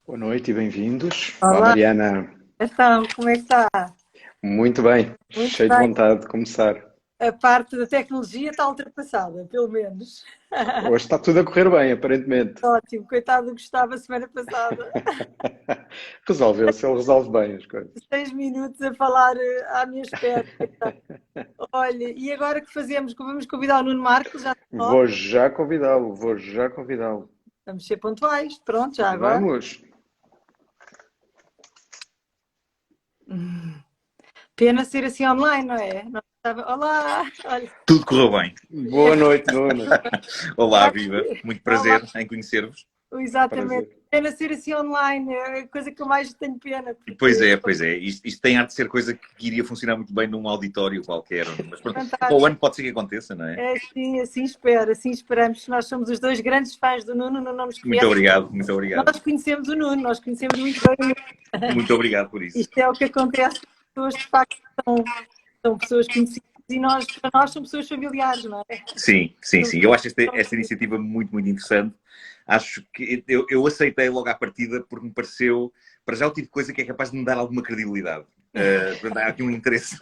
Boa noite e bem-vindos. Olá, Olá, Mariana. então, como é que está? Muito bem, Muito cheio de bem. vontade de começar. A parte da tecnologia está ultrapassada, pelo menos. Hoje está tudo a correr bem, aparentemente. Ótimo, coitado do Gustavo a semana passada. Resolveu-se, ele resolve bem as coisas. 6 minutos a falar à minha espera. Coitado. Olha, e agora que fazemos? Vamos convidar o Nuno Marcos, já está nove. Vou já convidá-lo, vou já convidá-lo. Vamos ser pontuais. Pronto, já agora. Vamos. Pena ser assim online, não é? Olá, olha. Tudo correu bem. Boa noite, Nuno. Olá, viva. Muito Olá, prazer em conhecer-vos. exatamente. Prazer. Pena ser assim online, é a coisa que eu mais tenho pena, Pois porque é, pois é. Isto tem arte de ser coisa que iria funcionar muito bem num auditório qualquer. Mas é pronto, para o fantástico. ano pode ser que aconteça, não é? É assim, assim espero, assim esperamos. Nós somos os dois grandes fãs do Nuno, não nos Muito conhece. obrigado, muito obrigado. Nós conhecemos o Nuno, nós conhecemos muito bem o Nuno. Muito obrigado por isso. Isto é o que acontece com as pessoas, de facto, são pessoas conhecidas e nós, para nós, são pessoas familiares, não é? Sim, sim, Somos sim. Eu acho esta iniciativa muito, muito interessante. Acho que eu aceitei logo à partida porque me pareceu, para já, o tipo de coisa que é capaz de me dar alguma credibilidade. Portanto, há aqui um interesse.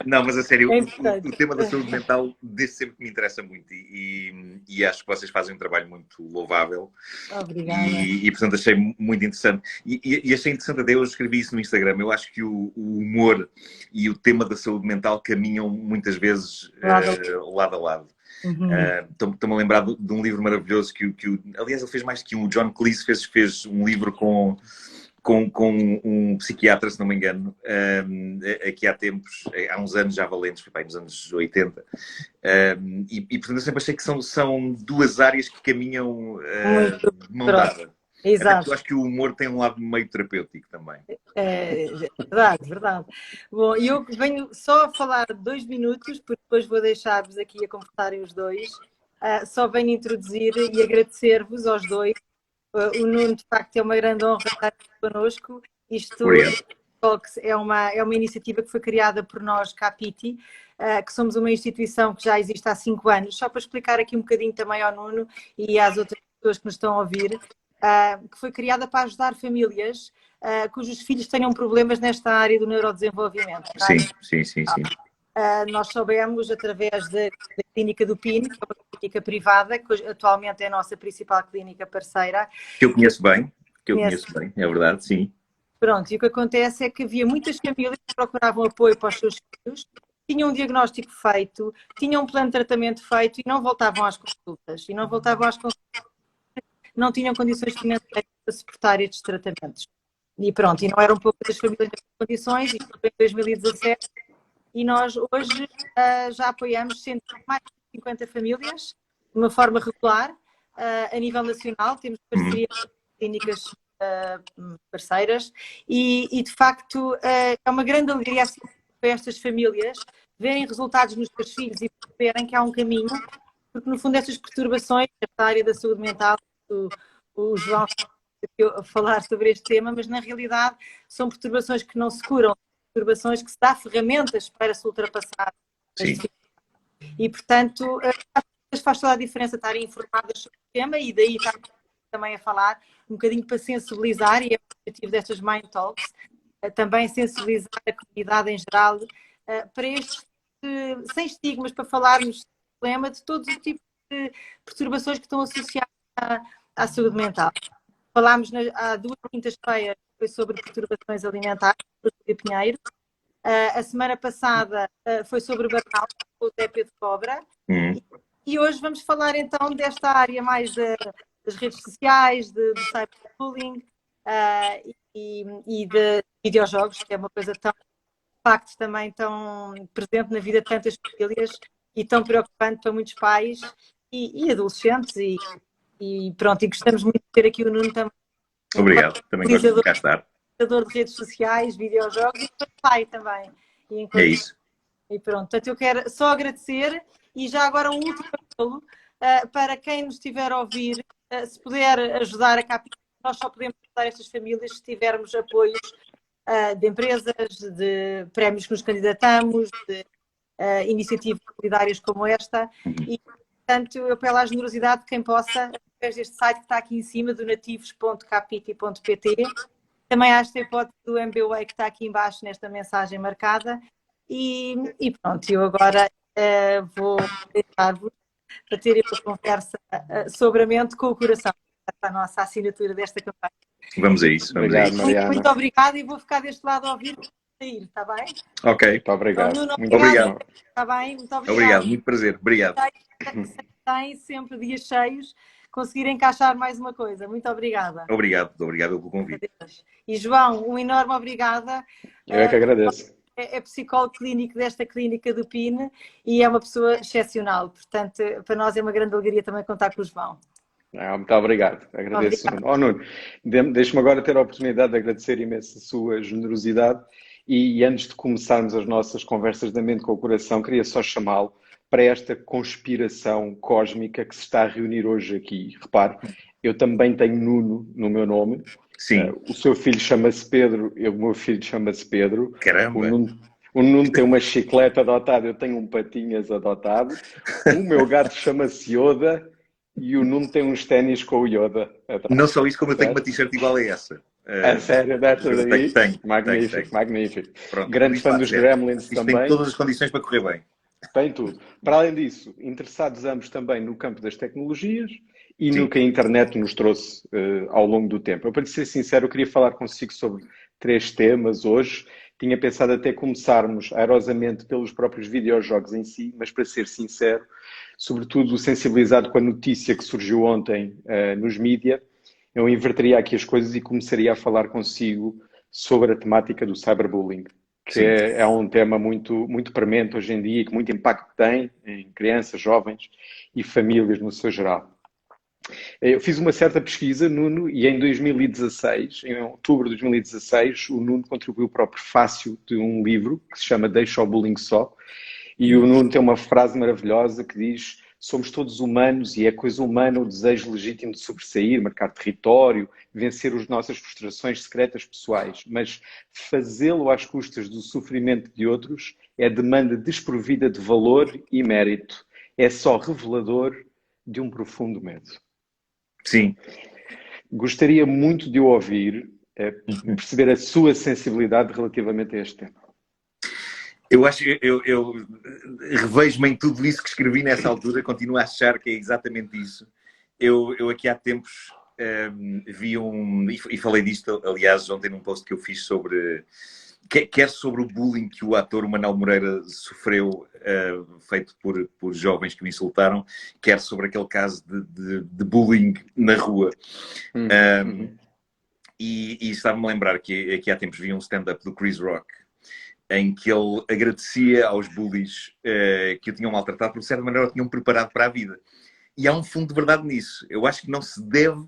Não, mas a sério, É o importante. tema da saúde mental desde sempre que me interessa muito e acho que vocês fazem um trabalho muito louvável Obrigada. portanto achei muito interessante. E achei interessante até, eu escrevi isso no Instagram, eu acho que o humor e o tema da saúde mental caminham muitas vezes Obrigada. lado a lado. Uhum. Estou-me a lembrar de um livro maravilhoso aliás, ele fez mais que um. O John Cleese fez um livro com um psiquiatra, se não me engano, aqui há tempos, há uns anos já valentes, foi para aí nos anos 80. Portanto, eu sempre achei que são duas áreas que caminham Muito de mão pronto. dada. Até porque Exato. eu acho que o humor tem um lado meio terapêutico também. É verdade, verdade. Bom, eu venho só a falar 2 minutos, porque depois vou deixar-vos aqui a conversarem os dois. Só venho introduzir e agradecer-vos aos dois. O Nuno, de facto, é uma grande honra estar aqui connosco. Isto Obrigado. Talks é uma iniciativa que foi criada por nós, Capiti, que somos uma instituição que já existe há 5 anos. Só para explicar aqui um bocadinho também ao Nuno e às outras pessoas que nos estão a ouvir, que foi criada para ajudar famílias cujos filhos tenham problemas nesta área do neurodesenvolvimento. Sim, sim, sim, sim. Nós soubemos, através da clínica do PIN, que é uma clínica privada, que atualmente é a nossa principal clínica parceira. Que eu conheço bem, Conhece. é verdade, sim. Pronto, e o que acontece é que havia muitas famílias que procuravam apoio para os seus filhos, tinham um diagnóstico feito, tinham um plano de tratamento feito e não voltavam às consultas. E não voltavam às consultas, não tinham condições financeiras para suportar estes tratamentos. E pronto, e não eram poucas as famílias nessas condições, isto foi em 2017, e nós hoje já apoiamos mais de 50 famílias, de uma forma regular, a nível nacional, temos parcerias com clínicas parceiras, e de facto é uma grande alegria assim, para estas famílias verem resultados nos seus filhos e perceberem que há um caminho, porque no fundo estas perturbações, esta área da saúde mental, o João a falar sobre este tema, mas na realidade são perturbações que não se curam, perturbações que se dá ferramentas para se ultrapassar as Sim. dificuldades. E, portanto, faz toda a diferença estarem informadas sobre o tema e daí estar também a falar um bocadinho para sensibilizar, e é o objetivo destas Mind Talks, também sensibilizar a comunidade em geral para estes, sem estigmas, para falarmos do problema de todos os tipos de perturbações que estão associadas à saúde mental. Falámos há 2 quintas-feiras foi sobre perturbações alimentares, sobre Pinheiro. A semana passada foi sobre burnout, com o Zé Pedro Cobra. E hoje vamos falar então desta área mais das redes sociais, do cyberbullying e de videojogos, que é uma coisa tão, de facto, também tão presente na vida de tantas famílias e tão preocupante para muitos pais e adolescentes. E pronto, e gostamos muito de ter aqui o Nuno também. Obrigado, também gosto de cá estar. Utilizador de redes sociais, videojogos e pai também. É isso. E pronto, portanto eu quero só agradecer e já agora um último apelo para quem nos estiver a ouvir, se puder ajudar a Capita, nós só podemos ajudar estas famílias se tivermos apoios de empresas, de prémios que nos candidatamos, de iniciativas solidárias como esta e, portanto, eu apelo à generosidade de quem possa através deste site que está aqui em cima, do nativos.capiti.pt. Também há esta hipótese do MBWay que está aqui embaixo nesta mensagem marcada. E pronto, eu agora vou deixar-vos para terem uma conversa sobre a mente com o coração. Esta é a nossa assinatura desta campanha. Vamos a isso. Vamos a Obrigado, isso. Mariana. Muito obrigada e vou ficar deste lado a ouvir sair, está bem? Ok. Muito obrigado. Então, Nuno, Muito obrigado. Está bem? Muito obrigada. Obrigado, muito prazer. Obrigado. Tem sempre dias cheios, conseguir encaixar mais uma coisa. Muito obrigada. Obrigado pelo convite. E João, um enorme obrigada. Eu é que agradeço. É psicólogo clínico desta clínica do PIN e é uma pessoa excepcional. Portanto, para nós é uma grande alegria também contar com o João. Muito obrigado. Agradeço. Obrigado. Nuno, deixe-me agora ter a oportunidade de agradecer imenso a sua generosidade e antes de começarmos as nossas conversas da mente com o coração, queria só chamá-lo para esta conspiração cósmica que se está a reunir hoje aqui. Repare, eu também tenho Nuno no meu nome. Sim. O seu filho chama-se Pedro, o meu filho chama-se Pedro. Caramba! O Nuno tem uma chiclete adotada, eu tenho um Patinhas adotado. O meu gato chama-se Yoda e o Nuno tem uns ténis com o Yoda atrás. Não só isso, como eu tenho uma t-shirt igual a essa. É sério, dessas aí? Tenho. Magnífico, magnífico. Pronto, Grande fã dos Gremlins isto também. tem todas as condições para correr bem. Tem tudo. Para além disso, interessados ambos também no campo das tecnologias e Sim. no que a internet nos trouxe ao longo do tempo. Eu, para ser sincero, eu queria falar consigo sobre 3 temas hoje. Tinha pensado até começarmos airosamente pelos próprios videojogos em si, mas para ser sincero, sobretudo sensibilizado com a notícia que surgiu ontem nos mídia, eu inverteria aqui as coisas e começaria a falar consigo sobre a temática do cyberbullying, que é um tema muito, muito premente hoje em dia e que muito impacto tem em crianças, jovens e famílias no seu geral. Eu fiz uma certa pesquisa, Nuno, e em 2016, em outubro de 2016, o Nuno contribuiu para o prefácio de um livro que se chama Deixa o Bullying Só, e o Nuno tem uma frase maravilhosa que diz: somos todos humanos e é coisa humana o desejo legítimo de sobressair, marcar território, vencer as nossas frustrações secretas pessoais, mas fazê-lo às custas do sofrimento de outros é demanda desprovida de valor e mérito. É só revelador de um profundo medo. Sim. Gostaria muito de o ouvir, perceber a sua sensibilidade relativamente a este tema. Eu acho que eu revejo-me em tudo isso que escrevi nessa altura, continuo a achar que é exatamente isso. Eu aqui há tempos vi e falei disto, aliás, ontem num post que eu fiz sobre, quer sobre o bullying que o ator Manuel Moreira sofreu, feito por jovens que o insultaram, quer sobre aquele caso de bullying na rua. E estava-me a lembrar que aqui há tempos vi um stand-up do Chris Rock, em que ele agradecia aos bullies que o tinham maltratado, porque de certa maneira o tinham preparado para a vida. E há um fundo de verdade nisso. Eu acho que não se deve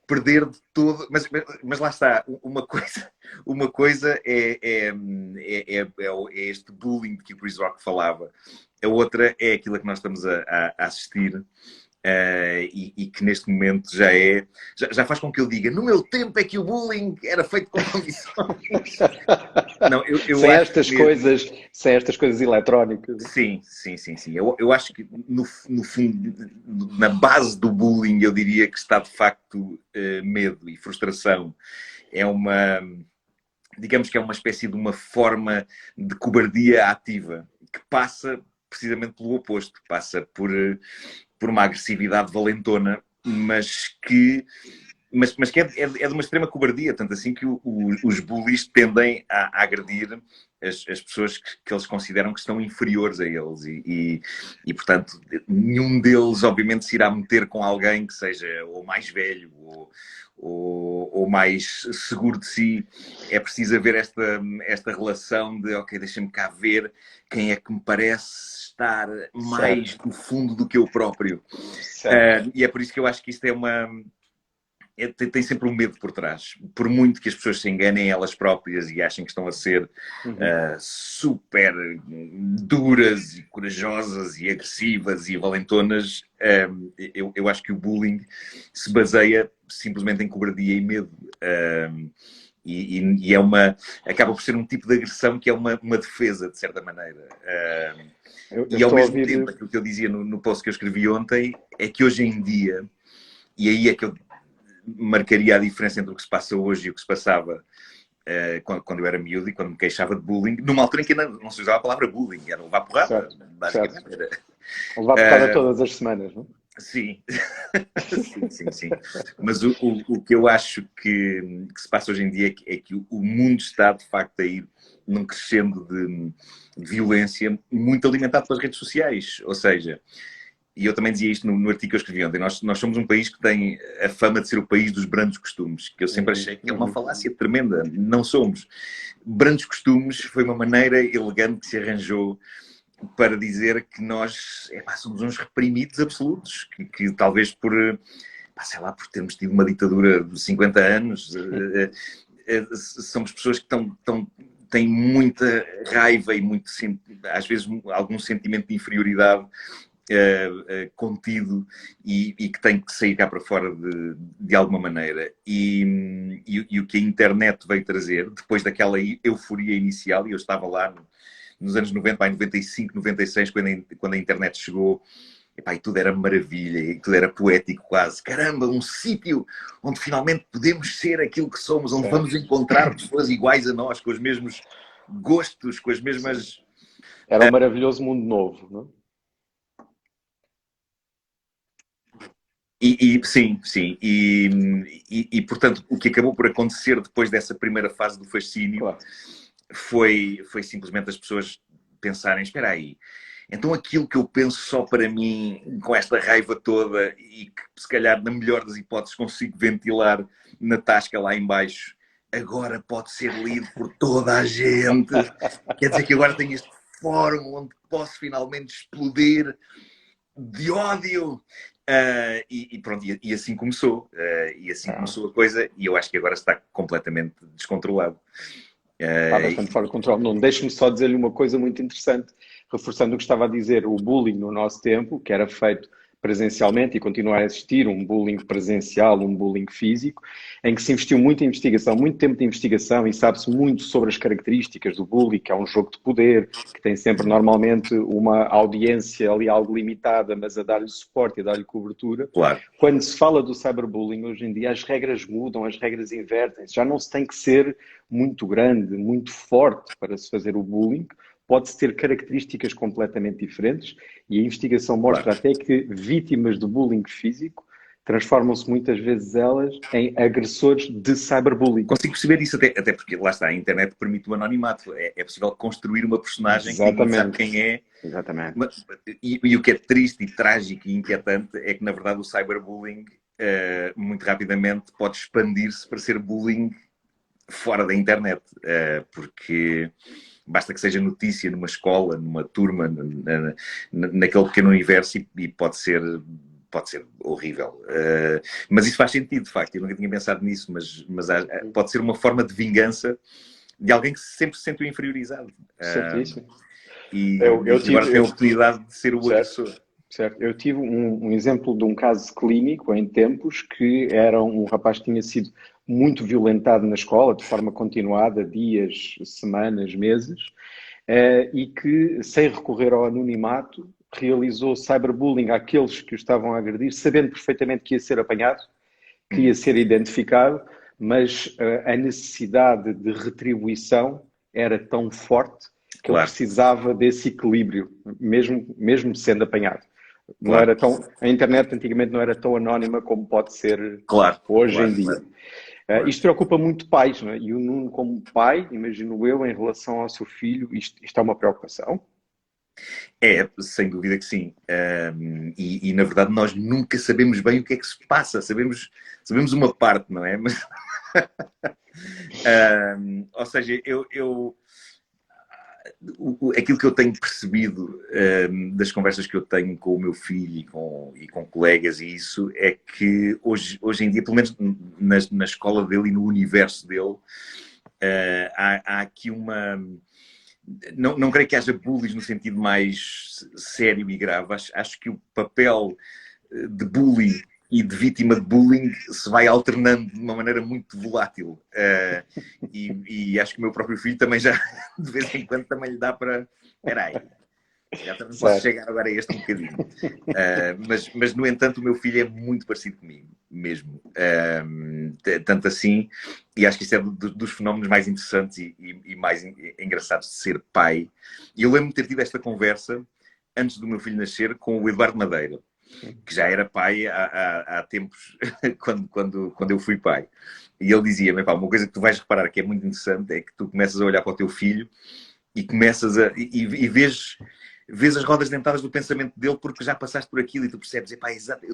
perder de todo... Mas lá está, uma coisa é este bullying de que o Chris Rock falava. A outra é aquilo a que nós estamos a assistir. E que neste momento já faz com que eu diga: no meu tempo é que o bullying era feito com condições. Não, sem estas coisas eletrónicas. Sim. Eu acho que no fundo, na base do bullying, eu diria que está de facto medo e frustração. Digamos que é uma espécie de uma forma de cobardia ativa que passa precisamente pelo oposto, passa por uma agressividade valentona, mas que é de uma extrema cobardia, tanto assim que os bullies tendem a agredir as pessoas que eles consideram que estão inferiores a eles e, portanto, nenhum deles, obviamente, se irá meter com alguém que seja ou mais velho ou mais seguro de si. É preciso haver esta relação de, ok, deixa-me cá ver quem é que me parece estar mais no fundo do que eu próprio. E é por isso que eu acho que isto tem sempre um medo por trás. Por muito que as pessoas se enganem elas próprias e achem que estão a ser super duras e corajosas e agressivas e valentonas, eu acho que o bullying se baseia simplesmente em cobardia e medo. E acaba por ser um tipo de agressão que é uma defesa, de certa maneira. E ao mesmo tempo, aquilo que eu dizia no post que eu escrevi ontem, é que hoje em dia E aí é que eu marcaria a diferença entre o que se passa hoje e o que se passava quando eu era miúdo e quando me queixava de bullying, numa altura em que ainda não se usava a palavra bullying, era levar porrada, Certo, basicamente. certo. Levar porrada todas as semanas, não? Sim. Sim. Mas o que eu acho que se passa hoje em dia é que o mundo está, de facto, a ir num crescendo de violência muito alimentado pelas redes sociais. Ou seja, e eu também dizia isto no artigo que eu escrevi ontem, nós somos um país que tem a fama de ser o país dos brandos costumes, que eu sempre achei que é uma falácia tremenda. Não somos. Brandos costumes foi uma maneira elegante que se arranjou para dizer que nós somos uns reprimidos absolutos, que talvez por, sei lá, por termos tido uma ditadura de 50 anos, somos pessoas que têm muita raiva e muito, às vezes algum sentimento de inferioridade contido e que tem que sair cá para fora de alguma maneira. E o que a internet veio trazer, depois daquela euforia inicial, e eu estava lá nos anos 90, 95, 96, quando a internet chegou, e tudo era maravilha, e tudo era poético quase. Caramba, um sítio onde finalmente podemos ser aquilo que somos, onde vamos encontrar pessoas iguais a nós, com os mesmos gostos, com as mesmas... Era um maravilhoso mundo novo, não? Sim. E, portanto, o que acabou por acontecer depois dessa primeira fase do fascínio, Claro. foi simplesmente as pessoas pensarem, espera aí, então aquilo que eu penso só para mim, com esta raiva toda, e que se calhar na melhor das hipóteses consigo ventilar na tasca lá em baixo, agora pode ser lido por toda a gente. Quer dizer que agora tenho este fórum onde posso finalmente explodir de ódio. E pronto, e assim começou. Começou a coisa, e eu acho que agora está completamente descontrolado. Está bastante fora de controle. Não, deixe-me só dizer-lhe uma coisa muito interessante, reforçando o que estava a dizer. O bullying no nosso tempo, que era feito presencialmente e continua a existir um bullying presencial, um bullying físico, em que se investiu muito em investigação, muito tempo de investigação e sabe-se muito sobre as características do bullying, que é um jogo de poder, que tem sempre normalmente uma audiência ali algo limitada, mas a dar-lhe suporte e a dar-lhe cobertura. Claro. Quando se fala do cyberbullying hoje em dia, as regras mudam, as regras invertem-se. Já não se tem que ser muito grande, muito forte para se fazer o bullying. Pode-se ter características completamente diferentes e a investigação mostra até que vítimas de bullying físico transformam-se muitas vezes elas em agressores de cyberbullying. Consigo perceber isso, até porque lá está, a internet permite o anonimato. É possível construir uma personagem que ninguém sabe quem é. Exatamente. E o que é triste e trágico e inquietante é que, na verdade, o cyberbullying muito rapidamente pode expandir-se para ser bullying fora da internet. Porque basta que seja notícia numa escola, numa turma, naquele pequeno universo e pode ser horrível. Mas isso faz sentido, de facto. Eu nunca tinha pensado nisso, mas pode ser uma forma de vingança de alguém que sempre se sentiu inferiorizado. Certíssimo. E agora tem a oportunidade de ser o agressor. Certo. Eu tive um exemplo de um caso clínico em tempos que era um rapaz que tinha sido muito violentado na escola, de forma continuada, dias, semanas, meses, e que, sem recorrer ao anonimato, realizou cyberbullying àqueles que o estavam a agredir, sabendo perfeitamente que ia ser apanhado, que ia ser identificado, mas a necessidade de retribuição era tão forte que ele precisava desse equilíbrio, mesmo sendo apanhado. Não era a internet antigamente não era tão anónima como pode ser hoje em dia. Isto preocupa muito pais, não é? E o Nuno, como pai, imagino eu, em relação ao seu filho, isto é uma preocupação? É, sem dúvida que sim. E na verdade nós nunca sabemos bem o que é que se passa. Sabemos uma parte, não é? Mas, ou seja, aquilo que eu tenho percebido das conversas que eu tenho com o meu filho e com colegas e isso é que hoje em dia, pelo menos na escola dele e no universo dele, há aqui uma... Não creio que haja bullies no sentido mais sério e grave. Acho que o papel de bullying e de vítima de bullying se vai alternando de uma maneira muito volátil. E acho que o meu próprio filho também já, de vez em quando, também lhe dá para... Espera aí, Se calhar também posso Certo. chegar agora a este um bocadinho. Mas, no entanto, o meu filho é muito parecido comigo, mesmo. Tanto assim, e acho que isso é dos fenómenos mais interessantes e mais engraçados de ser pai. E eu lembro-me de ter tido esta conversa antes do meu filho nascer com o Eduardo Madeira, que já era pai há tempos, quando eu fui pai. E ele dizia-me, uma coisa que tu vais reparar que é muito interessante é que tu começas a olhar para o teu filho e começas e vês as rodas dentadas do pensamento dele porque já passaste por aquilo e tu percebes, exato,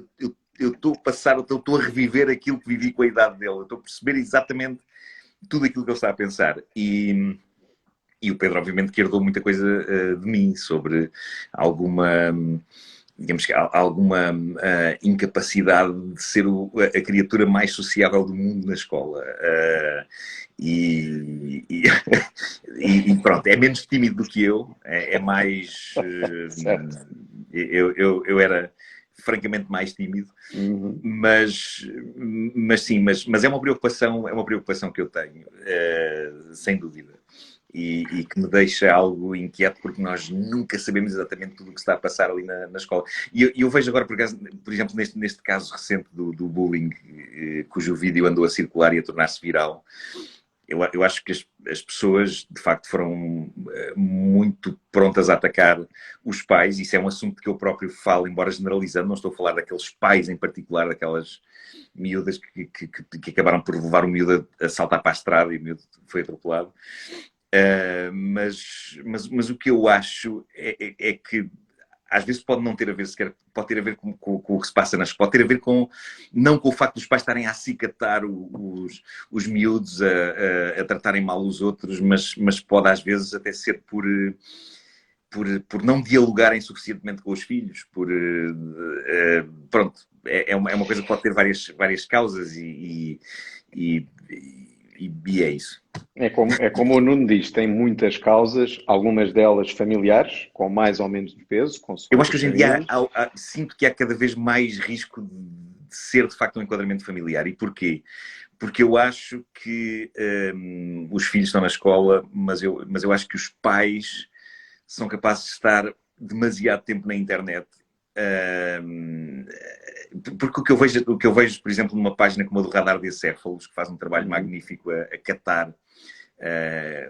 eu estou a passar, eu estou a reviver aquilo que vivi com a idade dele, eu estou a perceber exatamente tudo aquilo que ele está a pensar. E o Pedro, obviamente, que herdou muita coisa de mim sobre alguma, digamos que alguma incapacidade de ser a criatura mais sociável do mundo na escola. E pronto, é menos tímido do que eu, é mais... eu era francamente mais tímido, mas é uma preocupação que eu tenho, sem dúvida. E que me deixa algo inquieto porque nós nunca sabemos exatamente tudo o que está a passar ali na escola. E eu vejo agora, por exemplo, neste caso recente do bullying, cujo vídeo andou a circular e a tornar-se viral, eu acho que as pessoas, de facto, foram muito prontas a atacar os pais. Isso é um assunto que eu próprio falo, embora generalizando, não estou a falar daqueles pais em particular, daquelas miúdas que acabaram por levar o miúdo a saltar para a estrada e o miúdo foi atropelado. Mas o que eu acho é que às vezes pode não ter a ver sequer, pode ter a ver com o que se passa na escola, pode ter a ver não com o facto dos pais estarem a acicatar os miúdos, a tratarem mal os outros, mas pode às vezes até ser por não dialogarem suficientemente com os filhos, pronto, é uma coisa que pode ter várias causas e é isso. É como o Nuno diz, tem muitas causas, algumas delas familiares, com mais ou menos de peso. Eu acho que hoje em dia sinto que há cada vez mais risco de ser, de facto, um enquadramento familiar. E porquê? Porque eu acho que os filhos estão na escola, mas eu acho que os pais são capazes de estar demasiado tempo na internet. Porque o que eu vejo, por exemplo, numa página como a do Radar de Acéfalos, que faz um trabalho magnífico a catar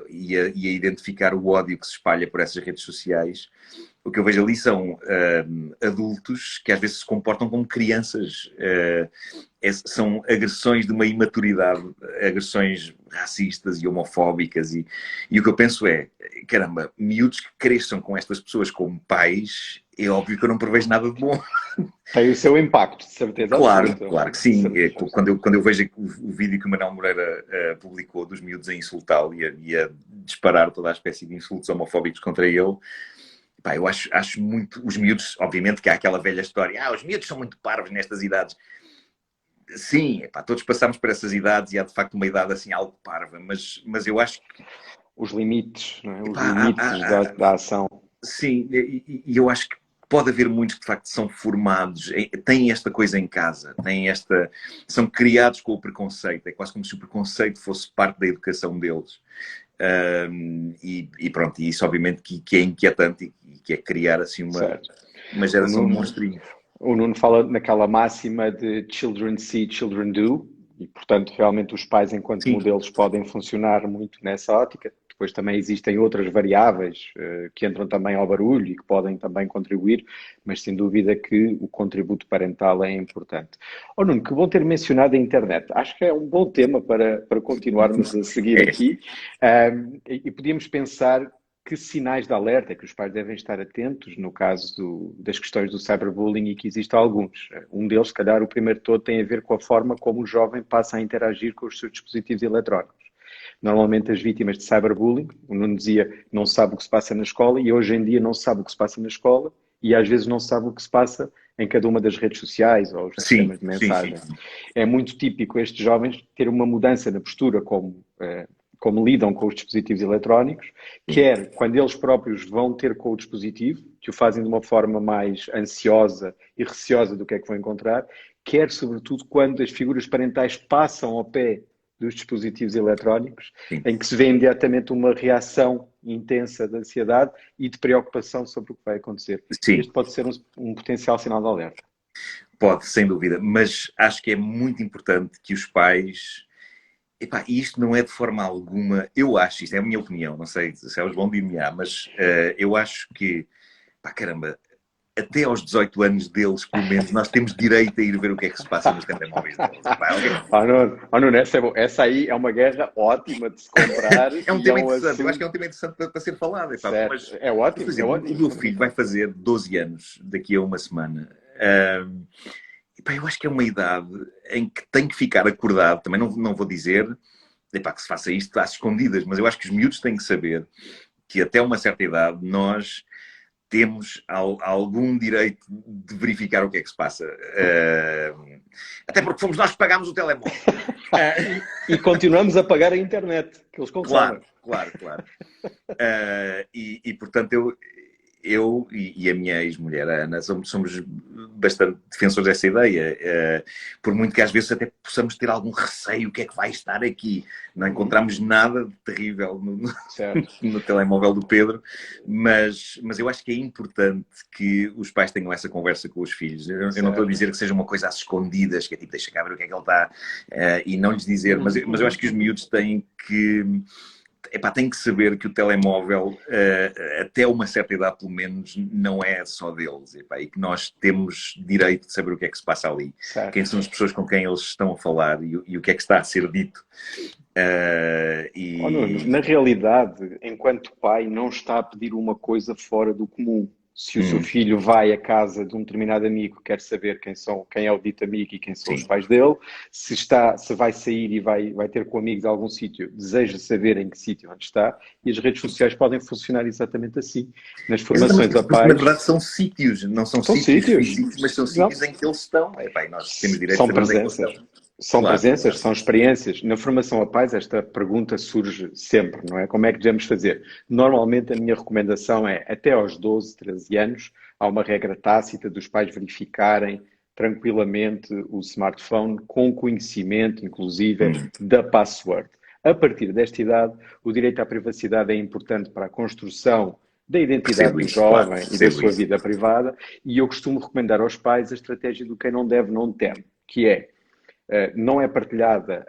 e a identificar o ódio que se espalha por essas redes sociais, o que eu vejo ali são adultos que às vezes se comportam como crianças. São agressões de uma imaturidade, agressões racistas e homofóbicas. E o que eu penso é, caramba, miúdos que cresçam com estas pessoas como pais, é óbvio que eu não prevejo nada de bom. Tem o seu impacto, de certeza. Claro que sim. Quando eu vejo o vídeo que o Manuel Moreira publicou dos miúdos a insultá-lo e a disparar toda a espécie de insultos homofóbicos contra ele, eu acho muito... Os miúdos, obviamente que há aquela velha história, os miúdos são muito parvos nestas idades. Sim, todos passamos por essas idades e há de facto uma idade assim algo parva, mas eu acho que... Os limites, não é? Os limites da ação. Sim, e eu acho que pode haver muitos que de facto são formados, têm esta coisa em casa, são criados com o preconceito, é quase como se o preconceito fosse parte da educação deles. E pronto, e isso obviamente que é inquietante e que é criar assim uma geração de monstrinhos. O Nuno fala naquela máxima de children see, children do, e portanto realmente os pais enquanto modelos podem funcionar muito nessa ótica. Depois também existem outras variáveis que entram também ao barulho e que podem também contribuir, mas sem dúvida que o contributo parental é importante. Nuno, que bom ter mencionado a internet. Acho que é um bom tema para continuarmos a seguir aqui. E podíamos pensar que sinais de alerta que os pais devem estar atentos no caso das questões do cyberbullying e que existem alguns. Um deles, se calhar, o primeiro todo tem a ver com a forma como o jovem passa a interagir com os seus dispositivos eletrónicos. Normalmente as vítimas de cyberbullying, o Nuno dizia, não sabe o que se passa na escola e hoje em dia não sabe o que se passa na escola e às vezes não sabe o que se passa em cada uma das redes sociais ou os sistemas de mensagem. Sim. É muito típico estes jovens ter uma mudança na postura como lidam com os dispositivos eletrónicos, quer quando eles próprios vão ter com o dispositivo, que o fazem de uma forma mais ansiosa e receosa do que é que vão encontrar, quer sobretudo quando as figuras parentais passam ao pé dos dispositivos eletrónicos, em que se vê imediatamente uma reação intensa de ansiedade e de preocupação sobre o que vai acontecer. Sim. Este pode ser um potencial sinal de alerta. Pode, sem dúvida, mas acho que é muito importante que os pais... Epá, e isto não é de forma alguma... Eu acho, isto é a minha opinião, não sei se eles vão dir-me-á, mas eu acho que, pá, caramba, até aos 18 anos deles, pelo menos, nós temos direito a ir ver o que é que se passa nos telemóveis deles. Epá, Nuno, essa aí é uma guerra ótima de se comprar. É um tema interessante, eu acho que é um tema interessante para ser falado. Epá, mas, é ótimo, por exemplo, o meu filho vai fazer 12 anos daqui a uma semana. Epá, eu acho que é uma idade em que tem que ficar acordado. Também não vou dizer epá, que se faça isto às escondidas, mas eu acho que os miúdos têm que saber que até uma certa idade nós temos algum direito de verificar o que é que se passa. Até porque fomos nós que pagámos o telemóvel. E continuamos a pagar a internet, que eles consomem. Claro. Portanto, eu e a minha ex-mulher, a Ana, somos bastante defensores dessa ideia. Por muito que às vezes até possamos ter algum receio, o que é que vai estar aqui. Não encontramos nada de terrível no telemóvel do Pedro, mas eu acho que é importante que os pais tenham essa conversa com os filhos. Eu não estou a dizer que seja uma coisa às escondidas, que é tipo, deixa cá ver o que é que ele está, e não lhes dizer, mas eu acho que os miúdos têm que... Epá, tem que saber que o telemóvel, até uma certa idade pelo menos, não é só deles. Epá, e que nós temos direito de saber o que é que se passa ali. Certo. Quem são as pessoas com quem eles estão a falar e o que é que está a ser dito. Nuno, na realidade, enquanto pai, não está a pedir uma coisa fora do comum. Se o seu filho vai à casa de um determinado amigo, quer saber quem é o dito amigo e quem são os pais dele, se vai sair e vai ter com amigos a algum sítio, deseja saber em que sítio onde está, e as redes sociais podem funcionar exatamente assim. Nas formações a pais... Na verdade são sítios, não são sítios físicos, mas são sítios em que eles estão. Epá, e nós temos direito de saber onde é que eles estão. São presenças, são experiências. Na formação a pais, esta pergunta surge sempre, não é? Como é que devemos fazer? Normalmente, a minha recomendação é, até aos 12, 13 anos, há uma regra tácita dos pais verificarem tranquilamente o smartphone com conhecimento, inclusive, da password. A partir desta idade, o direito à privacidade é importante para a construção da identidade do jovem e da sua vida privada, e eu costumo recomendar aos pais a estratégia do quem não deve, não teme, que é não é partilhada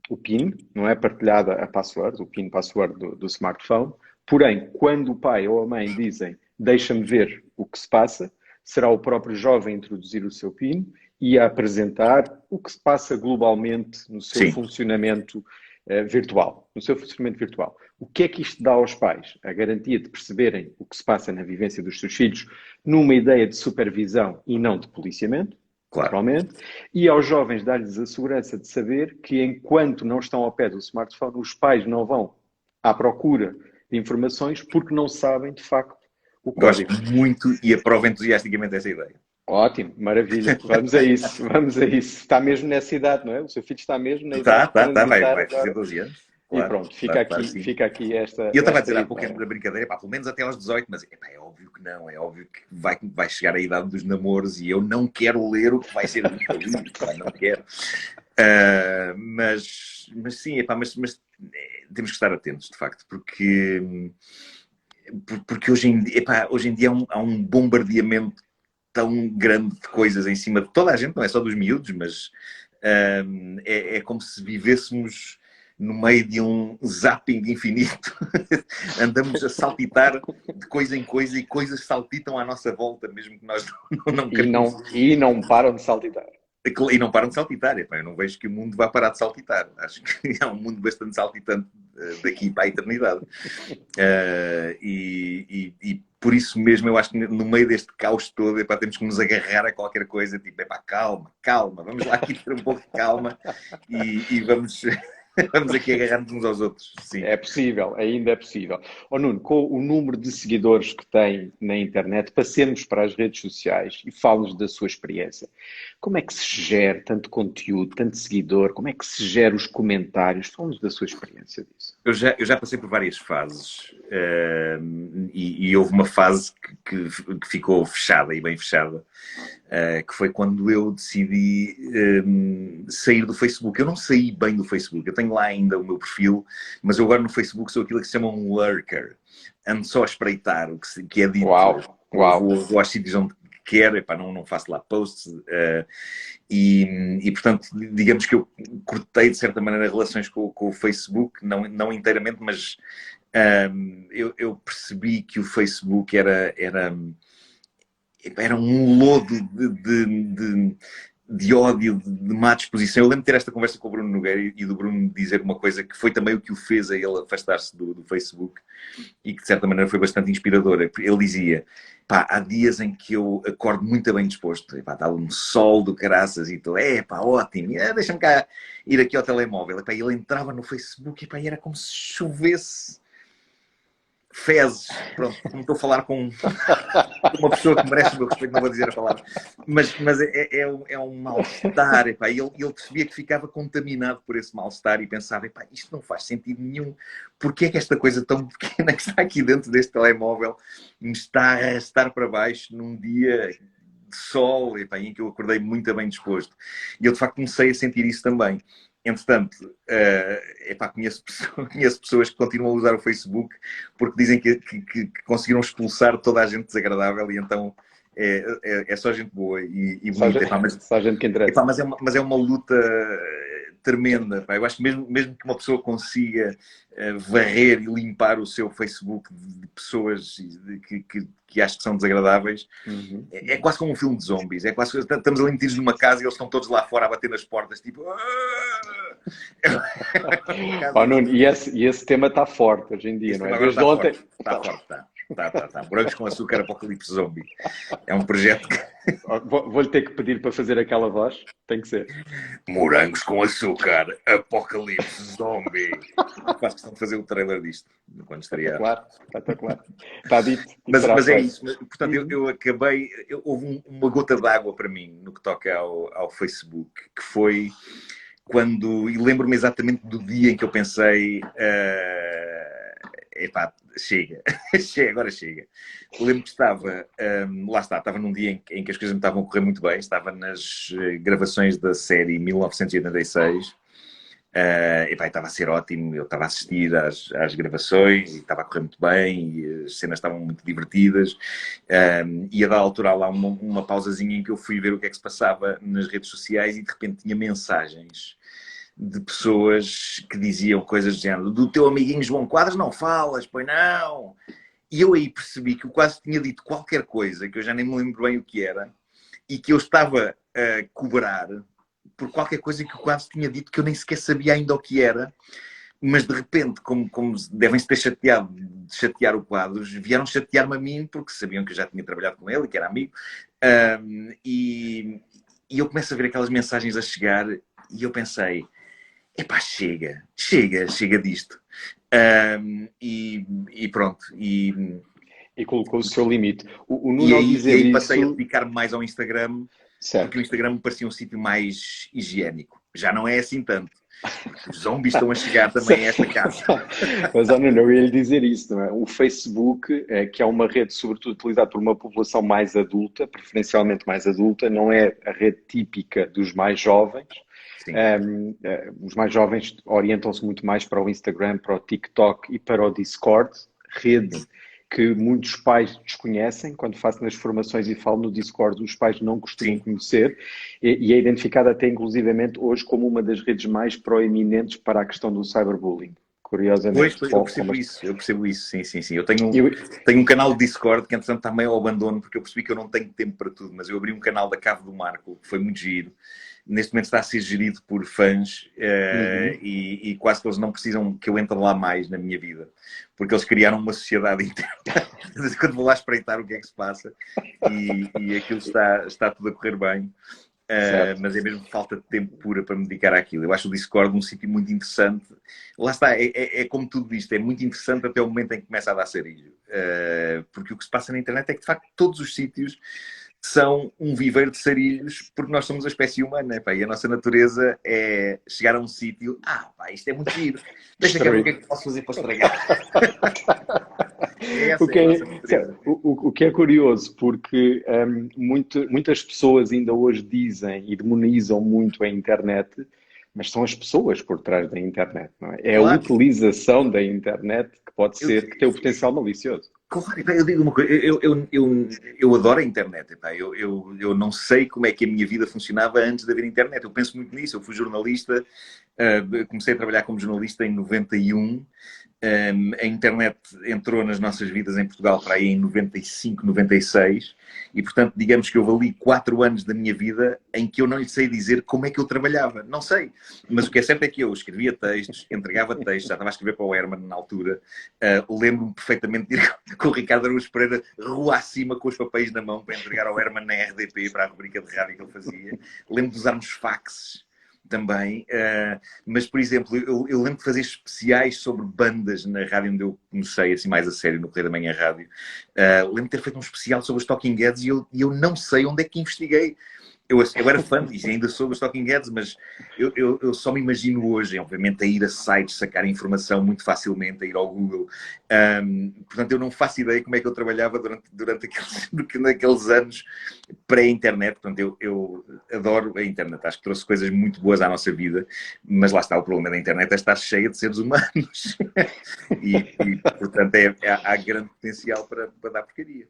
o PIN, não é partilhada a password, o PIN password do smartphone, porém, quando o pai ou a mãe dizem deixa-me ver o que se passa, será o próprio jovem a introduzir o seu PIN e a apresentar o que se passa globalmente no seu funcionamento virtual. No seu funcionamento virtual. O que é que isto dá aos pais? A garantia de perceberem o que se passa na vivência dos seus filhos numa ideia de supervisão e não de policiamento, naturalmente, e aos jovens dá-lhes a segurança de saber que enquanto não estão ao pé do smartphone, os pais não vão à procura de informações porque não sabem, de facto, o código. Gosto muito e aprovo entusiasticamente essa ideia. Ótimo, maravilha. Vamos a isso. Está mesmo nessa idade, não é? O seu filho está mesmo na idade. Vai fazer 12 anos. Claro, e pronto, fica aqui esta... E eu estava a dizer há pouco da brincadeira, pá, pelo menos até aos 18, mas é óbvio que não, é óbvio que vai chegar a idade dos namoros e eu não quero ler o que vai ser dito ali, não quero. Mas sim, mas temos que estar atentos, de facto, porque hoje em dia há um bombardeamento tão grande de coisas em cima de toda a gente, não é só dos miúdos, mas é como se vivêssemos no meio de um zapping infinito. Andamos a saltitar de coisa em coisa e coisas saltitam à nossa volta, mesmo que nós não queremos. E não param de saltitar. E não param de saltitar. Eu não vejo que o mundo vá parar de saltitar. Acho que é um mundo bastante saltitante daqui para a eternidade. E por isso mesmo eu acho que no meio deste caos todo temos que nos agarrar a qualquer coisa, tipo, calma, vamos lá aqui ter um pouco de calma e vamos aqui agarrar-nos uns aos outros. Sim. É possível, ainda é possível. Nuno, com o número de seguidores que tem na internet, passemos para as redes sociais e fale-nos da sua experiência. Como é que se gera tanto conteúdo, tanto seguidor? Como é que se gera os comentários? Fale-nos da sua experiência disso. Eu já passei por várias fases. e houve uma fase que ficou fechada e bem fechada, que foi quando eu decidi sair do Facebook. Eu não saí bem do Facebook, eu tenho lá ainda o meu perfil, mas eu agora no Facebook sou aquilo que se chama um lurker. Ando só a espreitar o que é dito. Uau, uau. Vou aos sítios onde quero, epá, não faço lá posts. E, portanto, digamos que eu cortei, de certa maneira, relações com o Facebook, não inteiramente, mas eu percebi que o Facebook era um lodo de ódio, de má disposição. Eu lembro de ter esta conversa com o Bruno Nogueira e do Bruno dizer uma coisa que foi também o que o fez a ele afastar-se do Facebook e que, de certa maneira, foi bastante inspiradora. Ele dizia, pá, há dias em que eu acordo muito bem disposto, pá, está um sol do caraças e tu, pá, ótimo, deixa-me cá ir aqui ao telemóvel. Pá, ele entrava no Facebook e, pá, era como se chovesse fezes. Pronto, como estou a falar com uma pessoa que merece o meu respeito, não vou dizer a palavra, mas é um mal-estar, epá, e ele percebia que ficava contaminado por esse mal-estar e pensava, epá, isto não faz sentido nenhum, porque é que esta coisa tão pequena que está aqui dentro deste telemóvel me está a arrastar para baixo num dia de sol, epá, em que eu acordei muito bem disposto. E eu, de facto, comecei a sentir isso também. Entretanto, conheço pessoas que continuam a usar o Facebook porque dizem que conseguiram expulsar toda a gente desagradável e então é só gente boa e bonita. Só gente que interessa. Mas é uma luta tremenda. Eu acho que mesmo que uma pessoa consiga varrer e limpar o seu Facebook de pessoas que acho que são desagradáveis, é quase como um filme de zombies. É quase, estamos ali metidos numa casa e eles estão todos lá fora a bater nas portas, tipo... Nuno, e esse tema está forte hoje em dia, Esse não é? Desde ontem... Está forte. Morangos com açúcar, apocalipse zombie. É um projeto que... Vou-lhe ter que pedir para fazer aquela voz. Tem que ser. Morangos com açúcar, apocalipse zombie. Faço questão de fazer o trailer disto. Quando estaria... Espetacular. Está dito. Mas é isso. Portanto, eu acabei... Houve uma gota d'água para mim no que toca ao Facebook, que foi quando... E lembro-me exatamente do dia em que eu pensei... epá, chega. Agora chega. Lembro que estava... estava num dia em que as coisas me estavam a correr muito bem. Estava nas gravações da série 1986. Estava a ser ótimo. Eu estava a assistir às gravações e estava a correr muito bem e as cenas estavam muito divertidas. E a da altura há lá uma pausazinha em que eu fui ver o que é que se passava nas redes sociais e de repente tinha mensagens de pessoas que diziam coisas do género: do teu amiguinho João Quadros não falas, pois não? E eu aí percebi que eu quase tinha dito qualquer coisa, que eu já nem me lembro bem o que era, e que eu estava a cobrar por qualquer coisa que eu quase tinha dito que eu nem sequer sabia ainda o que era, mas de repente, como devem-se ter chateado de chatear o Quadros, vieram chatear-me a mim porque sabiam que eu já tinha trabalhado com ele e que era amigo, e eu começo a ver aquelas mensagens a chegar e eu pensei: epá, chega disto. E pronto. E colocou o seu limite. O Nuno, ao dizer aí isso... passei a dedicar-me mais ao Instagram, certo, porque o Instagram me parecia um sítio mais higiênico. Já não é assim tanto. Os zombies estão a chegar também a esta casa. Mas, Nuno, eu ia lhe dizer isso, não é? O Facebook, que é uma rede sobretudo utilizada por uma população mais adulta, preferencialmente mais adulta, não é a rede típica dos mais jovens. Os mais jovens orientam-se muito mais para o Instagram, para o TikTok e para o Discord, rede que muitos pais desconhecem. Quando faço nas formações e falo no Discord, os pais não costumam conhecer, e é identificada até inclusivamente hoje como uma das redes mais proeminentes para a questão do cyberbullying. Curiosamente. Pois, eu percebo isso, sim. Eu tenho um canal de Discord que, entretanto, está meio ao abandono, porque eu percebi que eu não tenho tempo para tudo, mas eu abri um canal da Cave do Marco, que foi muito giro. Neste momento está a ser gerido por fãs e quase que eles não precisam que eu entre lá mais na minha vida, porque eles criaram uma sociedade interna. Quando vou lá espreitar o que é que se passa e aquilo está tudo a correr bem. Mas é mesmo falta de tempo pura para me dedicar àquilo. Eu acho o Discord um sítio muito interessante. Lá está, é como tudo isto, é muito interessante até o momento em que começa a dar sarilho. Porque o que se passa na internet é que, de facto, todos os sítios são um viveiro de sarilhos, porque nós somos a espécie humana, pá, e a nossa natureza é chegar a um sítio, pá, isto é muito giro, deixa cá ver o que é que posso fazer para estragar. Essa é a nossa natureza. O que é curioso, porque muitas pessoas ainda hoje dizem e demonizam muito a internet, mas são as pessoas por trás da internet, não é? É a Claro. utilização da internet que pode ser, que tem o potencial malicioso. Claro, eu digo uma coisa, eu adoro a internet, eu não sei como é que a minha vida funcionava antes de haver internet, eu penso muito nisso, eu fui jornalista, comecei a trabalhar como jornalista em 91, a internet entrou nas nossas vidas em Portugal para aí em 95, 96, e portanto digamos que houve ali 4 anos da minha vida em que eu não lhe sei dizer como é que eu trabalhava, não sei, mas o que é certo é que eu escrevia textos, entregava textos, já estava a escrever para o Herman na altura, lembro-me perfeitamente de ir com o Ricardo Araújo Pereira rua acima com os papéis na mão para entregar ao Herman na RDP para a rubrica de rádio que ele fazia, lembro de usarmos faxes também, mas por exemplo, eu lembro de fazer especiais sobre bandas na rádio onde eu comecei assim mais a sério, no Correio da Manhã Rádio. Lembro de ter feito um especial sobre os Talking Heads e eu não sei onde é que investiguei. Eu era fã disso, ainda sou dos Talking Heads, mas eu só me imagino hoje, obviamente, a ir a sites, sacar informação muito facilmente, a ir ao Google. Portanto, eu não faço ideia como é que eu trabalhava durante naqueles anos pré-internet. Portanto, eu adoro a internet. Acho que trouxe coisas muito boas à nossa vida, mas lá está, o problema da internet é estar cheia de seres humanos. Portanto, há grande potencial para dar porcaria.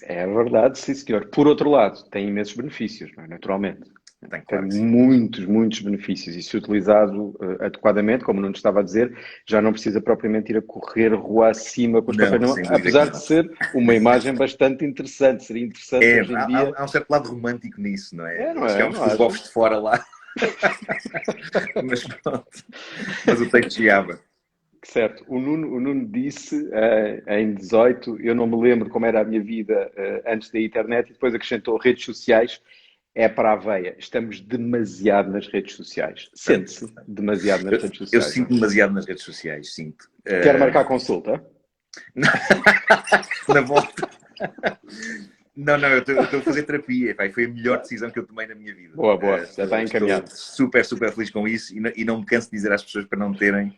É verdade, sim senhor. Por outro lado, tem imensos benefícios, não é? Naturalmente. Tem, Tem claro que sim. muitos benefícios e se utilizado adequadamente, como não te estava a dizer, já não precisa propriamente ir a correr rua acima com os papéis na mão, apesar de ser uma imagem bastante interessante. Seria interessante hoje em dia. Há um certo lado romântico nisso, não é? Não é? Ficamos com os bofos de fora lá. Mas pronto. Mas o texto chegava. Certo. O Nuno disse em 18, eu não me lembro como era a minha vida antes da internet, e depois acrescentou redes sociais, é para a veia. Estamos demasiado nas redes sociais. Sente-se demasiado nas redes sociais. Eu sinto demasiado nas redes sociais, sinto. Quer marcar consulta? Na volta. Não, eu estou a fazer terapia. Foi a melhor decisão que eu tomei na minha vida. Boa. Já está encaminhado. Estou super feliz com isso e não me canso de dizer às pessoas para não terem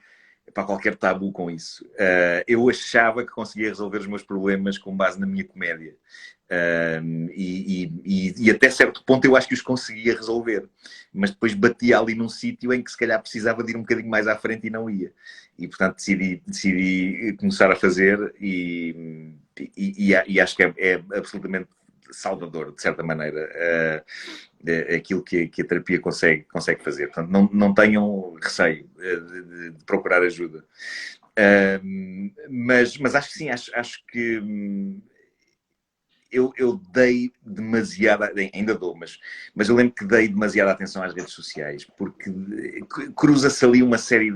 qualquer tabu com isso. Eu achava que conseguia resolver os meus problemas com base na minha comédia. E até certo ponto eu acho que os conseguia resolver. Mas depois batia ali num sítio em que se calhar precisava de ir um bocadinho mais à frente e não ia. E portanto decidi começar a fazer e acho que é absolutamente salvador, de certa maneira, aquilo que a terapia consegue fazer. Portanto, não tenham receio de procurar ajuda. Mas acho que sim, acho que eu dei demasiada, ainda dou, mas eu lembro que dei demasiada atenção às redes sociais, porque cruza-se ali uma série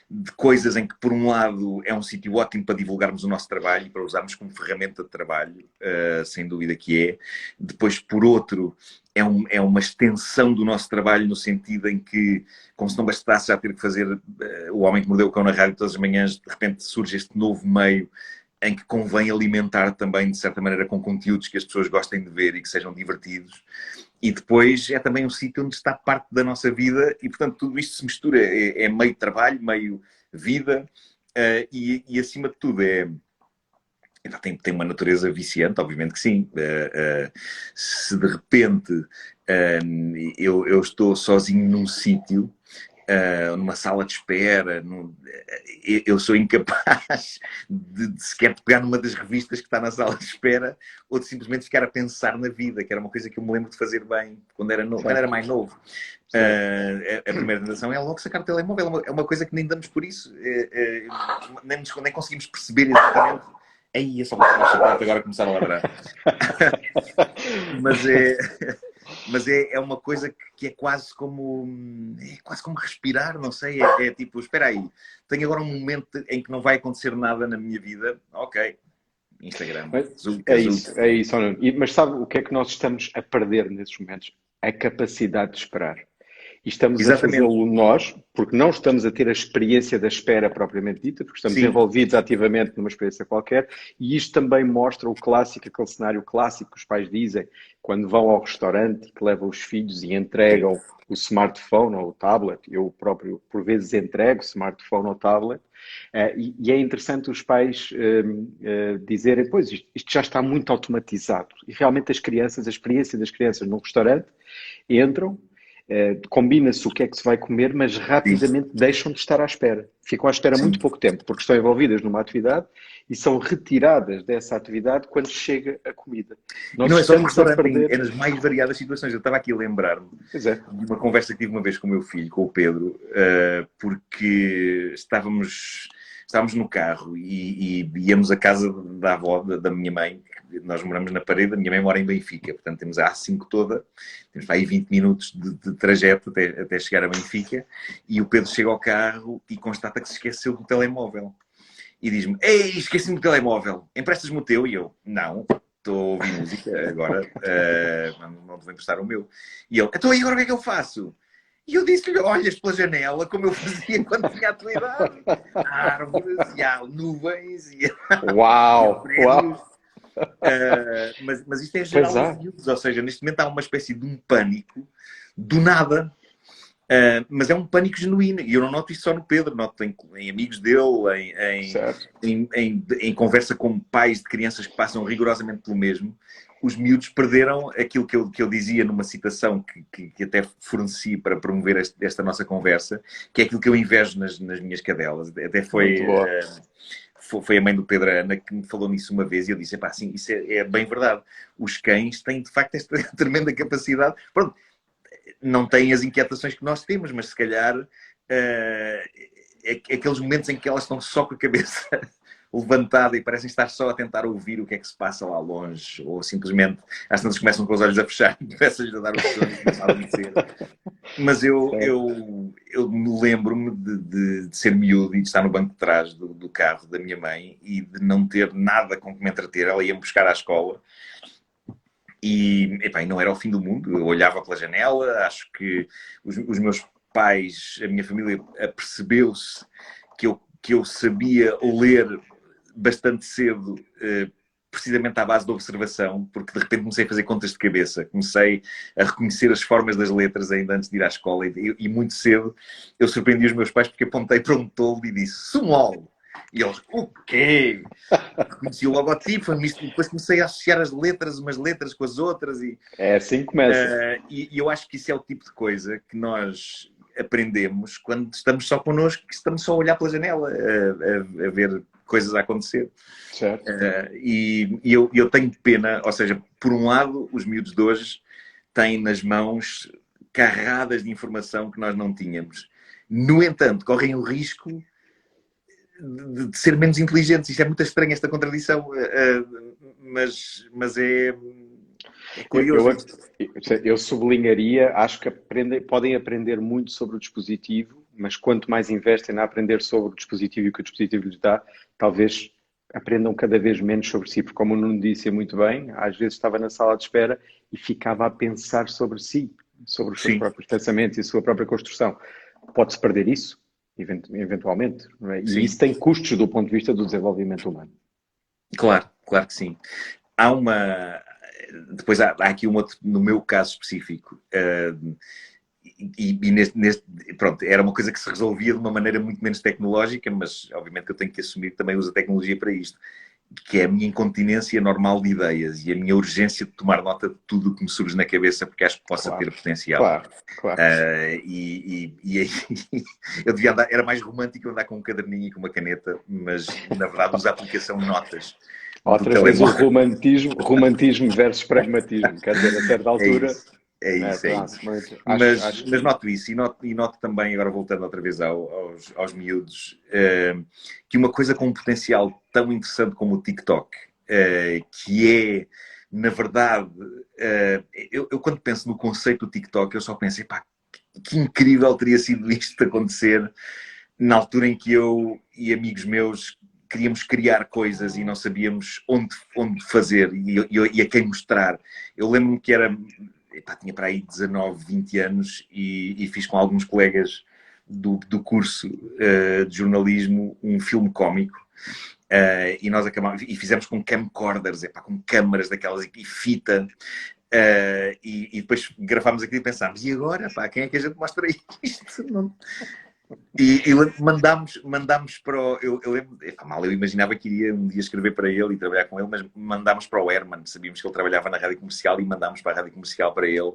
de coisas em que, por um lado, é um sítio ótimo para divulgarmos o nosso trabalho e para usarmos como ferramenta de trabalho, sem dúvida que é. Depois, por outro, é uma extensão do nosso trabalho no sentido em que, como se não bastasse já ter que fazer O Homem que Mordeu o Cão na rádio todas as manhãs, de repente surge este novo meio em que convém alimentar também, de certa maneira, com conteúdos que as pessoas gostem de ver e que sejam divertidos. E depois é também um sítio onde está parte da nossa vida e, portanto, tudo isto se mistura. É meio trabalho, meio vida e acima de tudo, tem uma natureza viciante, obviamente que sim. Se de repente eu estou sozinho num sítio, numa sala de espera, eu sou incapaz de sequer pegar numa das revistas que está na sala de espera ou de simplesmente ficar a pensar na vida, que era uma coisa que eu me lembro de fazer bem quando era mais novo. A primeira tentação é logo sacar o telemóvel, é uma coisa que nem damos por isso, nem conseguimos perceber exatamente. Aí é só agora começaram a ladrar. Mas é uma coisa que é quase como respirar, não sei, é tipo, espera aí, tenho agora um momento em que não vai acontecer nada na minha vida, ok, Instagram. É isso. Mas sabe o que é que nós estamos a perder nesses momentos? A capacidade de esperar. E estamos a Exatamente. fazê-lo nós, porque não estamos a ter a experiência da espera propriamente dita, porque estamos Sim. envolvidos ativamente numa experiência qualquer, e isto também mostra o clássico, aquele cenário clássico que os pais dizem quando vão ao restaurante e que levam os filhos e entregam o smartphone ou o tablet. Eu próprio, por vezes, entrego o smartphone ou o tablet, e é interessante os pais dizerem, pois, isto já está muito automatizado. E realmente as crianças, a experiência das crianças num restaurante, entram, combina-se o que é que se vai comer, mas rapidamente deixam de estar à espera. Ficam à espera muito pouco tempo, porque estão envolvidas numa atividade e são retiradas dessa atividade quando chega a comida. Nós e não é só no restaurante, é nas mais variadas situações. Eu estava aqui a lembrar-me de uma conversa que tive uma vez com o meu filho, com o Pedro, porque estávamos no carro e íamos à casa da avó da minha mãe. Nós moramos na Parede, a minha mãe mora em Benfica, portanto temos a A5 toda, temos aí 20 minutos de trajeto até chegar a Benfica, e o Pedro chega ao carro e constata que se esqueceu do telemóvel. E diz-me, ei, esqueci-me do telemóvel, emprestas-me o teu? E eu, não, estou a ouvir música agora, não te vou emprestar o meu. E ele, então agora o que é que eu faço? E eu disse-lhe, olhas pela janela, como eu fazia quando tinha a tua idade. Árvores, e há nuvens, e uau, uau. Mas isto é geral nos miúdos, ou seja, neste momento há uma espécie de um pânico do nada, mas é um pânico genuíno, e eu não noto isso só no Pedro, noto em amigos dele, em conversa com pais de crianças que passam rigorosamente pelo mesmo. Os miúdos perderam aquilo que eu dizia numa citação que até forneci para promover esta nossa conversa, que é aquilo que eu invejo nas minhas cadelas. Até foi a mãe do Pedro, Ana, que me falou nisso uma vez, e eu disse, assim, isso é bem verdade. Os cães têm, de facto, esta tremenda capacidade. Pronto, não têm as inquietações que nós temos, mas se calhar aqueles momentos em que elas estão só com a cabeça levantada e parecem estar só a tentar ouvir o que é que se passa lá longe, ou simplesmente às tantas começam com os olhos a fechar e começam-lhes a dar o sono e começam a adormecer. Mas eu me lembro-me de ser miúdo e de estar no banco de trás do carro da minha mãe e de não ter nada com que me entreter. Ela ia-me buscar à escola e não era o fim do mundo. Eu olhava pela janela, acho que os meus pais, a minha família, apercebeu-se que eu sabia ler bastante cedo, precisamente à base da observação, porque de repente comecei a fazer contas de cabeça, comecei a reconhecer as formas das letras ainda antes de ir à escola e muito cedo eu surpreendi os meus pais porque apontei para um toldo e disse Sumol! E eles, o quê? Reconheci o logotipo, depois comecei a associar umas letras com as outras. É assim que começa. E eu acho que isso é o tipo de coisa que nós aprendemos quando estamos só connosco, que estamos só a olhar pela janela, a ver coisas a acontecer. Certo. E eu tenho pena, ou seja, por um lado, os miúdos de hoje têm nas mãos carradas de informação que nós não tínhamos. No entanto, correm o risco de ser menos inteligentes. Isto é muito estranho, esta contradição, mas é curioso. Eu sublinharia, acho que podem aprender muito sobre o dispositivo, mas quanto mais investem a aprender sobre o dispositivo e o que o dispositivo lhes dá, talvez aprendam cada vez menos sobre si, porque como o Nuno disse muito bem, às vezes estava na sala de espera e ficava a pensar sobre si, sobre os seus próprios pensamentos e a sua própria construção. Pode-se perder isso, eventualmente, não é? E isso tem custos do ponto de vista do desenvolvimento humano. Claro que sim. Depois há aqui um outro, no meu caso específico, pronto, era uma coisa que se resolvia de uma maneira muito menos tecnológica, mas obviamente que eu tenho que assumir que também uso a tecnologia para isto, que é a minha incontinência normal de ideias e a minha urgência de tomar nota de tudo o que me surge na cabeça, porque acho que possa ter potencial. Claro. E aí, eu devia andar, era mais romântico andar com um caderninho e com uma caneta, mas na verdade uso a aplicação Notas. Outra vez o romantismo versus pragmatismo, quer dizer, a certa altura... É isso. Mas noto isso, e noto também, agora voltando outra vez aos miúdos, que uma coisa com um potencial tão interessante como o TikTok, que é, na verdade, eu quando penso no conceito do TikTok, eu só penso, que incrível teria sido isto acontecer na altura em que eu e amigos meus queríamos criar coisas e não sabíamos onde fazer e a quem mostrar. Eu lembro-me que epá, tinha para aí 19, 20 anos e fiz com alguns colegas do curso de jornalismo um filme cómico. E nós acabamos, e fizemos com camcorders, epá, com câmaras daquelas e fita. E depois gravámos aquilo e pensámos, e agora, pá, quem é que a gente mostra isto? Não... E mandámos para o... Eu lembro, mal, eu imaginava que iria um dia escrever para ele e trabalhar com ele, mas mandámos para o Herman, sabíamos que ele trabalhava na rádio comercial e mandámos para a rádio comercial para ele.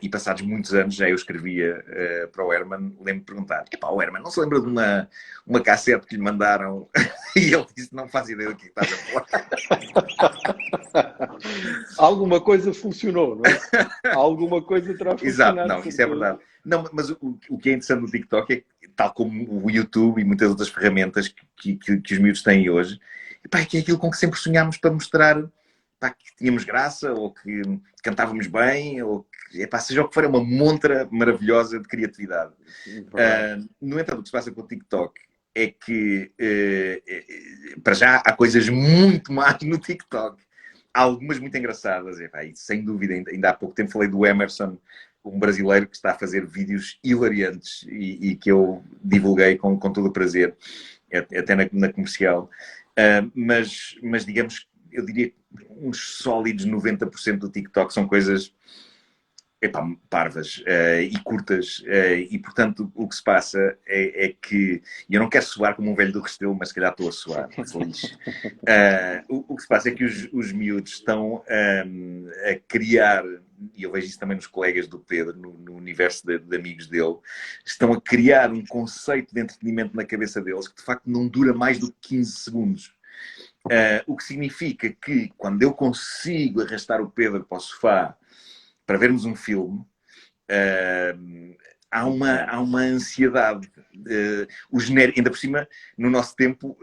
E passados muitos anos, já eu escrevia para o Herman, lembro de perguntar, epá, o Herman não se lembra de uma cassete que lhe mandaram? E ele disse, não faz ideia do que estás a falar. Alguma coisa funcionou, não é? Alguma coisa terá funcionado. Exato, não, isso é verdade. Não, mas o que é interessante no TikTok é que, tal como o YouTube e muitas outras ferramentas que os miúdos têm hoje, epá, é que é aquilo com que sempre sonhámos para mostrar, epá, que tínhamos graça, ou que cantávamos bem, ou que, epá, seja o que for, é uma montra maravilhosa de criatividade. No entanto, o que se passa com o TikTok é que, para já, há coisas muito más no TikTok. Há algumas muito engraçadas, epá, e sem dúvida, ainda há pouco tempo falei do Emerson, um brasileiro que está a fazer vídeos hilariantes e que eu divulguei com todo o prazer, até na comercial. Mas digamos, eu diria que uns sólidos 90% do TikTok são coisas, epá, parvas e curtas. E, portanto, o que se passa é que... E eu não quero soar como um velho do Restelo, mas se calhar estou a soar, feliz. O que se passa é que os miúdos estão a criar, e eu vejo isso também nos colegas do Pedro, no universo de amigos dele, estão a criar um conceito de entretenimento na cabeça deles que, de facto, não dura mais do que 15 segundos. O que significa que, quando eu consigo arrastar o Pedro para o sofá para vermos um filme, há uma ansiedade. Ainda por cima, no nosso tempo,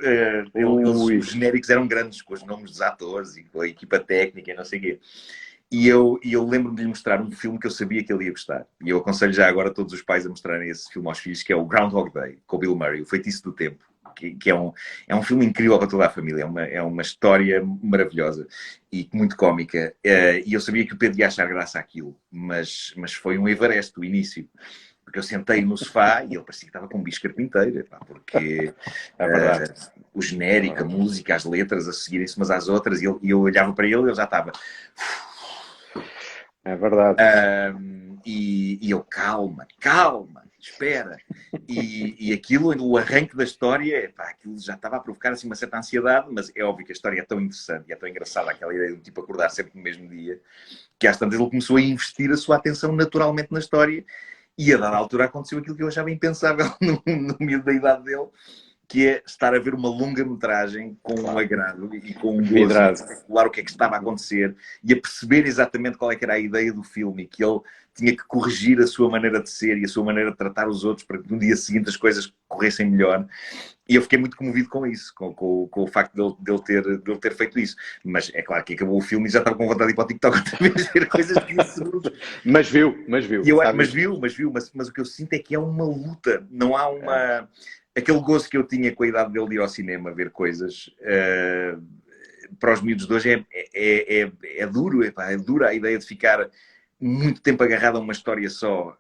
os genéricos eram grandes, com os nomes dos atores e com a equipa técnica e não sei o quê. E eu lembro-me de lhe mostrar um filme que eu sabia que ele ia gostar. E eu aconselho já agora todos os pais a mostrarem esse filme aos filhos, que é o Groundhog Day, com o Bill Murray, O Feitiço do Tempo. Que é um filme incrível para toda a família. É uma história maravilhosa e muito cómica. E eu sabia que o Pedro ia achar graça àquilo. Mas foi um Everest, o início. Porque eu sentei no sofá e ele parecia que estava com um bicho carpinteiro. Porque o genérico, a música, as letras a seguirem-se umas às outras. E eu olhava para ele e ele já estava... É verdade. E eu, calma, espera. E aquilo, o arranque da história, pá, aquilo já estava a provocar assim, uma certa ansiedade, mas é óbvio que a história é tão interessante e é tão engraçada, aquela ideia de um tipo acordar sempre no mesmo dia, que às tantas ele começou a investir a sua atenção naturalmente na história e a dada altura aconteceu aquilo que eu achava impensável no meio da idade dele, que é estar a ver uma longa-metragem com um agrado e com um gozo espetacular o que é que estava a acontecer e a perceber exatamente qual é que era a ideia do filme e que ele tinha que corrigir a sua maneira de ser e a sua maneira de tratar os outros para que no dia seguinte as coisas corressem melhor. E eu fiquei muito comovido com isso, com o facto de ele ter feito isso. Mas é claro que acabou o filme e já estava com vontade de ir para o TikTok outra vez ver coisas de 15 segundos. Mas viu. Mas o que eu sinto é que é uma luta. Não há uma... Aquele gozo que eu tinha com a idade dele de ir ao cinema ver coisas, para os miúdos de hoje é duro. É dura a ideia de ficar muito tempo agarrado a uma história só.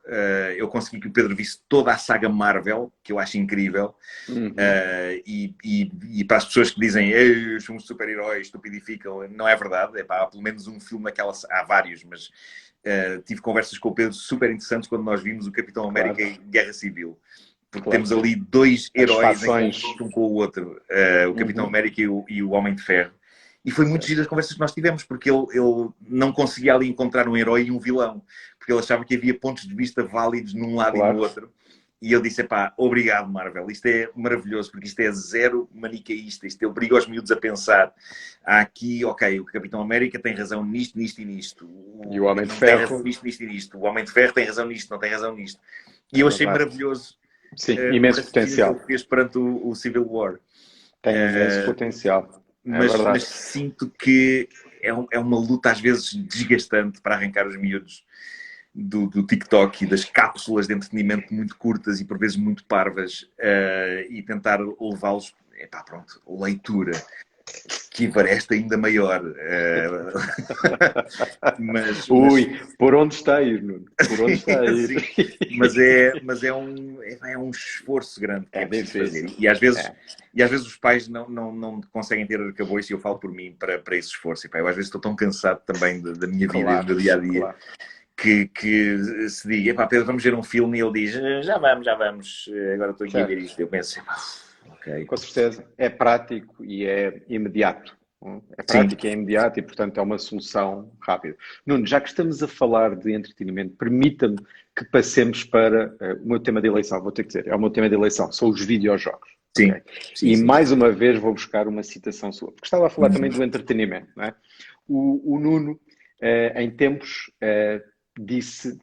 Eu consegui que o Pedro visse toda a saga Marvel, que eu acho incrível. E para as pessoas que dizem os filmes de super-heróis estupidificam, não é verdade. Há pelo menos um filme naquela... Há vários, mas tive conversas com o Pedro super interessantes quando nós vimos o Capitão América em Guerra Civil. Porque temos ali dois heróis em confronto um com o outro. O Capitão América e o Homem de Ferro. E foi muito giro as conversas que nós tivemos, porque ele não conseguia ali encontrar um herói e um vilão. Porque ele achava que havia pontos de vista válidos num lado e no outro. E ele disse, obrigado Marvel, isto é maravilhoso, porque isto é zero manicaísta, isto obriga os miúdos a pensar. Há aqui, ok, o Capitão América tem razão nisto, nisto e nisto. E o Homem de Ferro tem razão nisto, nisto e nisto. O Homem de Ferro tem razão nisto, não tem razão nisto. E eu achei maravilhoso. Sim, imenso potencial. Fez perante o Civil War. Tem imenso potencial. Mas sinto que é uma luta às vezes desgastante para arrancar os miúdos do TikTok e das cápsulas de entretenimento muito curtas e por vezes muito parvas e tentar levá-los, leitura. que Everest ainda maior. Ui, por onde está a ir, Nuno? Por onde está a ir? Mas é um esforço grande que é preciso difícil. fazer. E às vezes os pais não conseguem ter arcabouço, e eu falo por mim, para esse esforço. E, pá, eu às vezes estou tão cansado também da minha vida e do meu dia-a-dia. Claro. Que se diga, epá, Pedro, vamos ver um filme, e ele diz, já vamos, agora estou aqui a ver isto. Eu penso, ok. Com certeza, é prático e é imediato. É prático e é imediato e, portanto, é uma solução rápida. Nuno, já que estamos a falar de entretenimento, permita-me que passemos para o meu tema de eleição, vou ter que dizer, é o meu tema de eleição, são os videojogos. Sim. Okay? Sim. Mais uma vez vou buscar uma citação sua, porque estava a falar também do entretenimento, não é? O Nuno, em tempos, disse,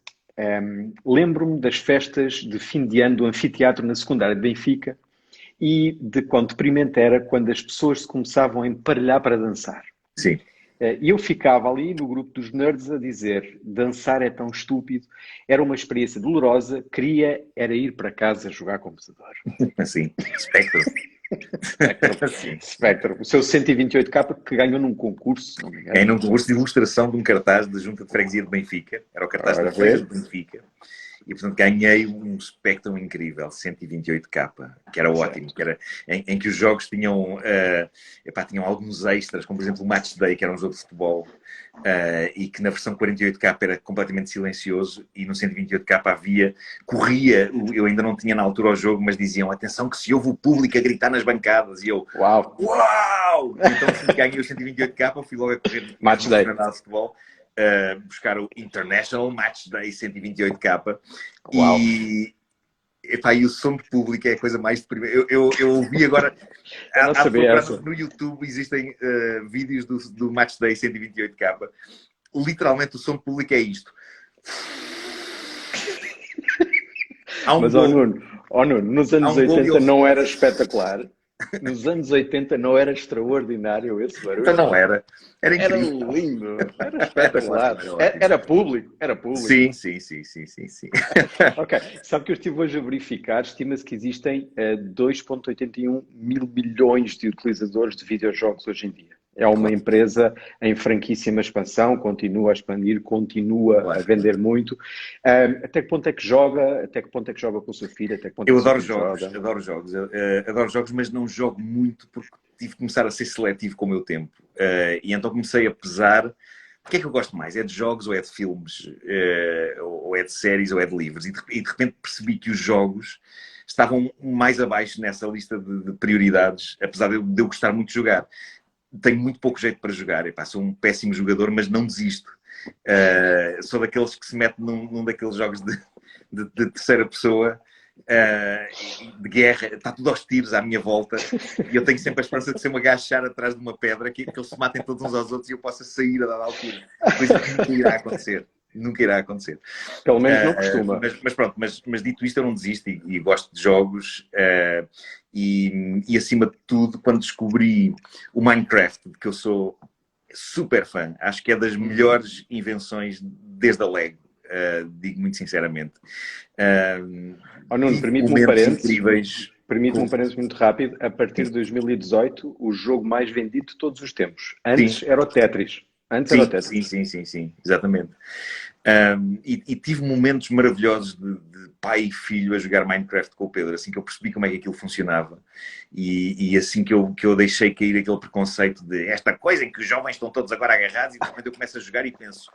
lembro-me das festas de fim de ano do anfiteatro na secundária de Benfica e de quão deprimente era quando as pessoas se começavam a emparelhar para dançar. Sim. E eu ficava ali no grupo dos nerds a dizer, dançar é tão estúpido, era uma experiência dolorosa, era ir para casa jogar computador. Sim, Spectrum. Spectrum. O seu 128K que ganhou num concurso, não me engano. Ganhou num concurso de ilustração de um cartaz da Junta de Freguesia de Benfica. Era o cartaz da Feira de Benfica. E, portanto, ganhei um Spectrum incrível, 128K, que era ótimo, que era, em que os jogos tinham alguns extras, como, por exemplo, o Match Day, que era um jogo de futebol, e que na versão 48K era completamente silencioso, e no 128K corria, eu ainda não tinha na altura o jogo, mas diziam, atenção que se ouve o público a gritar nas bancadas, e eu, uau! Então, assim que ganhei o 128K, eu fui logo a correr Match Day. De futebol. Buscar o International Match Day 128K. Uau. E o som de público é a coisa mais deprimente. Eu ouvi agora no YouTube existem vídeos do Match Day 128K. Literalmente o som de público é isto. Mas Nuno, nos anos 80 não era espetacular. Nos anos 80 não era extraordinário esse barulho? Então não era. Era incrível. Era lindo. Era espetacular. Era público. Sim. Ok. Sabe que eu estive hoje a verificar, estima-se que existem 2,81 mil bilhões de utilizadores de videojogos hoje em dia. É uma empresa em franquíssima expansão, continua a expandir, continua a vender muito. Até que ponto é que joga? Até que ponto é que joga com o seu filho? Até que ponto eu adoro jogos, mas não jogo muito porque tive que começar a ser seletivo com o meu tempo. E então comecei a pesar o que é que eu gosto mais? É de jogos ou é de filmes? Ou é de séries ou é de livros? E de repente percebi que os jogos estavam mais abaixo nessa lista de prioridades, apesar de eu gostar muito de jogar. Tenho muito pouco jeito para jogar. Sou um péssimo jogador, mas não desisto. Sou daqueles que se mete num daqueles jogos de terceira pessoa, de guerra. Está tudo aos tiros à minha volta. E eu tenho sempre a esperança de se eu me agachar atrás de uma pedra, que eles se matem todos uns aos outros e eu possa sair a dada altura. Coisa que nunca irá acontecer. Nunca irá acontecer. Pelo menos não costuma. Mas pronto, mas dito isto, eu não desisto e gosto de jogos. E acima de tudo, quando descobri o Minecraft, de que eu sou super fã, acho que é das melhores invenções desde a Lego, digo muito sinceramente. Nuno, permite-me um parênteses. Permite-me um parênteses muito rápido. A partir de 2018, o jogo mais vendido de todos os tempos. Antes era o Tetris. Sim, exatamente. E tive momentos maravilhosos de pai e filho a jogar Minecraft com o Pedro, assim que eu percebi como é que aquilo funcionava e assim que eu deixei cair aquele preconceito de esta coisa em que os jovens estão todos agora agarrados, e de repente eu começo a jogar e penso,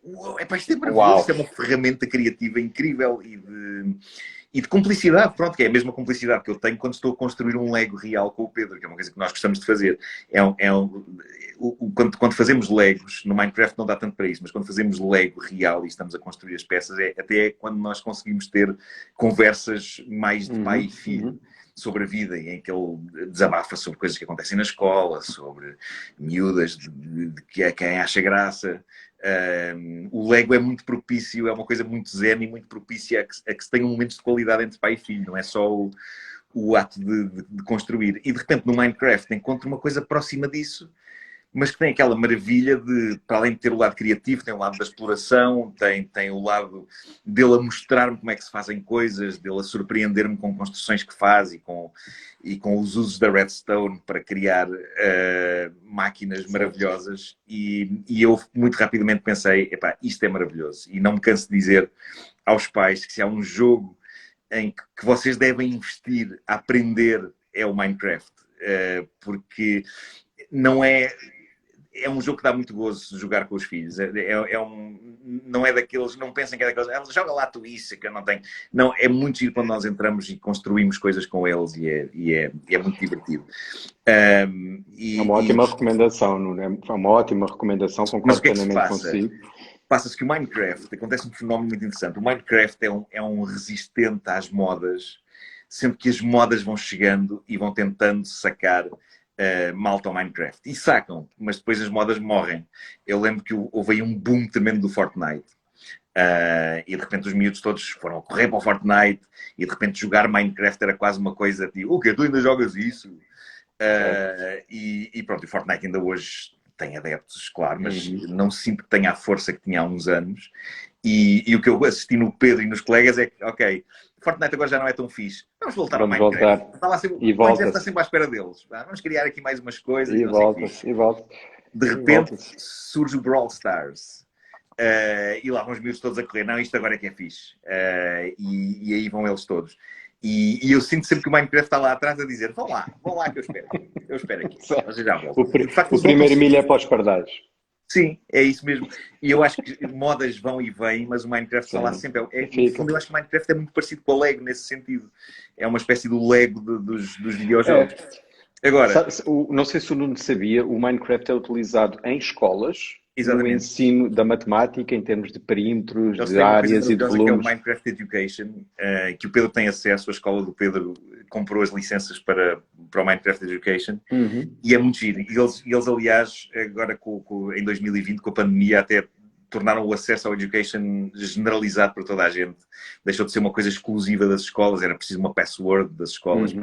isto é maravilhoso, isto é uma ferramenta criativa incrível e de cumplicidade, pronto, que é a mesma cumplicidade que eu tenho quando estou a construir um Lego real com o Pedro, que é uma coisa que nós gostamos de fazer. Quando fazemos Legos, no Minecraft não dá tanto para isso, mas quando fazemos Lego real e estamos a construir as peças, até quando nós conseguimos ter conversas mais de pai e filho sobre a vida, em que ele desabafa sobre coisas que acontecem na escola, sobre miúdas de quem acha graça. O Lego é muito propício, é uma coisa muito zen e muito propícia a que se tenham momentos de qualidade entre pai e filho, não é só o ato de construir. E de repente no Minecraft encontro uma coisa próxima disso, mas que tem aquela maravilha de, para além de ter o lado criativo, tem o lado da exploração, tem o lado dele a mostrar-me como é que se fazem coisas, dele a surpreender-me com construções que faz e com os usos da Redstone para criar máquinas maravilhosas. E eu muito rapidamente pensei, epá, isto é maravilhoso. E não me canso de dizer aos pais que se há um jogo em que vocês devem investir a aprender é o Minecraft. Porque não é... É um jogo que dá muito gozo jogar com os filhos. Não é daqueles, não pensem que é daqueles, joga lá tu isso, que eu não tenho. Não, é muito giro quando nós entramos e construímos coisas com eles e é muito divertido. É uma ótima recomendação, Nuno. É uma ótima recomendação, Mas concordo o que é que se plenamente passa? consigo. Passa-se que o Minecraft, acontece um fenómeno muito interessante. O Minecraft é um resistente às modas, sempre que as modas vão chegando e vão tentando sacar malta ao Minecraft. E sacam, mas depois as modas morrem. Eu lembro que houve aí um boom tremendo do Fortnite. E de repente os miúdos todos foram a correr para o Fortnite e de repente jogar Minecraft era quase uma coisa tipo, o quê? Tu ainda jogas isso? E pronto, o Fortnite ainda hoje tem adeptos, claro, mas não sinto que tenha a força que tinha há uns anos. E o que eu assisti no Pedro e nos colegas é que, ok, Fortnite agora já não é tão fixe. Vamos voltar ao Minecraft. Está lá sempre, o Minecraft está sempre à espera deles. Vamos criar aqui mais umas coisas. E volta-se, e volta. De repente surge o Brawl Stars. E lá vão os miúdos todos a correr. Não, isto agora é que é fixe. E aí vão eles todos. E eu sinto sempre que o Minecraft está lá atrás a dizer vão lá que eu espero. Eu espero aqui. Vocês já voltam. O primeiro milho é para os pardais. Sim, é isso mesmo. E eu acho que modas vão e vêm, mas o Minecraft está lá sempre. No fundo, eu acho que o Minecraft é muito parecido com o Lego nesse sentido. É uma espécie do Lego dos videojogos. Agora, não sei se o Nuno sabia, o Minecraft é utilizado em escolas, exatamente, no ensino da matemática, em termos de perímetros, de áreas e de volumes. Que é o Minecraft Education, que o Pedro tem acesso, a escola do Pedro comprou as licenças para o Minecraft Education, e é muito giro. E eles aliás, agora em 2020, com a pandemia, até tornaram o acesso ao Education generalizado para toda a gente. Deixou de ser uma coisa exclusiva das escolas, era preciso uma password das escolas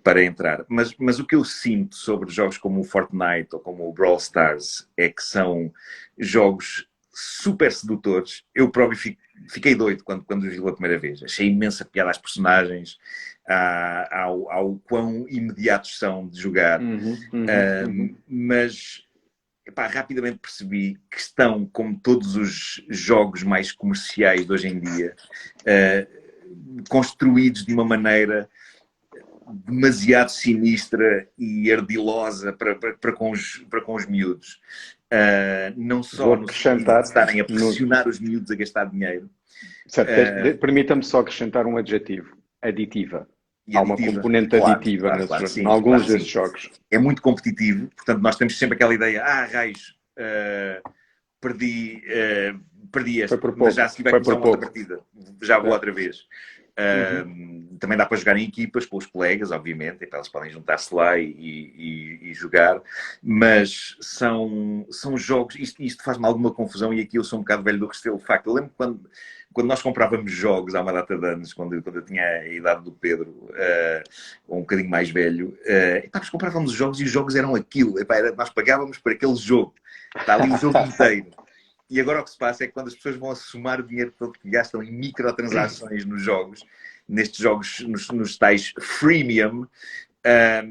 para entrar. Mas o que eu sinto sobre jogos como o Fortnite ou como o Brawl Stars é que são jogos super sedutores. Eu próprio fiquei doido quando os vi pela primeira vez. Achei imensa piada às personagens, ao quão imediatos são de jogar. Mas epá, rapidamente percebi que estão, como todos os jogos mais comerciais de hoje em dia, construídos de uma maneira demasiado sinistra e ardilosa para com os miúdos. Não só no sentido de estarem a pressionar os miúdos a gastar dinheiro. Permita-me só acrescentar um adjetivo. Aditiva. Há uma componente aditiva em alguns desses jogos. É muito competitivo, portanto nós temos sempre aquela ideia, raios, perdi este, mas já se vai começar uma outra partida. Já vou outra vez. Também dá para jogar em equipas com os colegas, obviamente, eles podem juntar-se lá e jogar, mas são jogos, isto faz-me alguma confusão e aqui eu sou um bocado velho do Restelo, de facto. Eu lembro quando nós comprávamos jogos há uma data de anos, quando eu tinha a idade do Pedro, ou um bocadinho mais velho, nós comprávamos jogos e os jogos eram aquilo, nós pagávamos por aquele jogo, está ali o jogo inteiro. E agora o que se passa é que quando as pessoas vão a somar o dinheiro todo que gastam em microtransações nos jogos, nestes jogos, nos tais freemium, é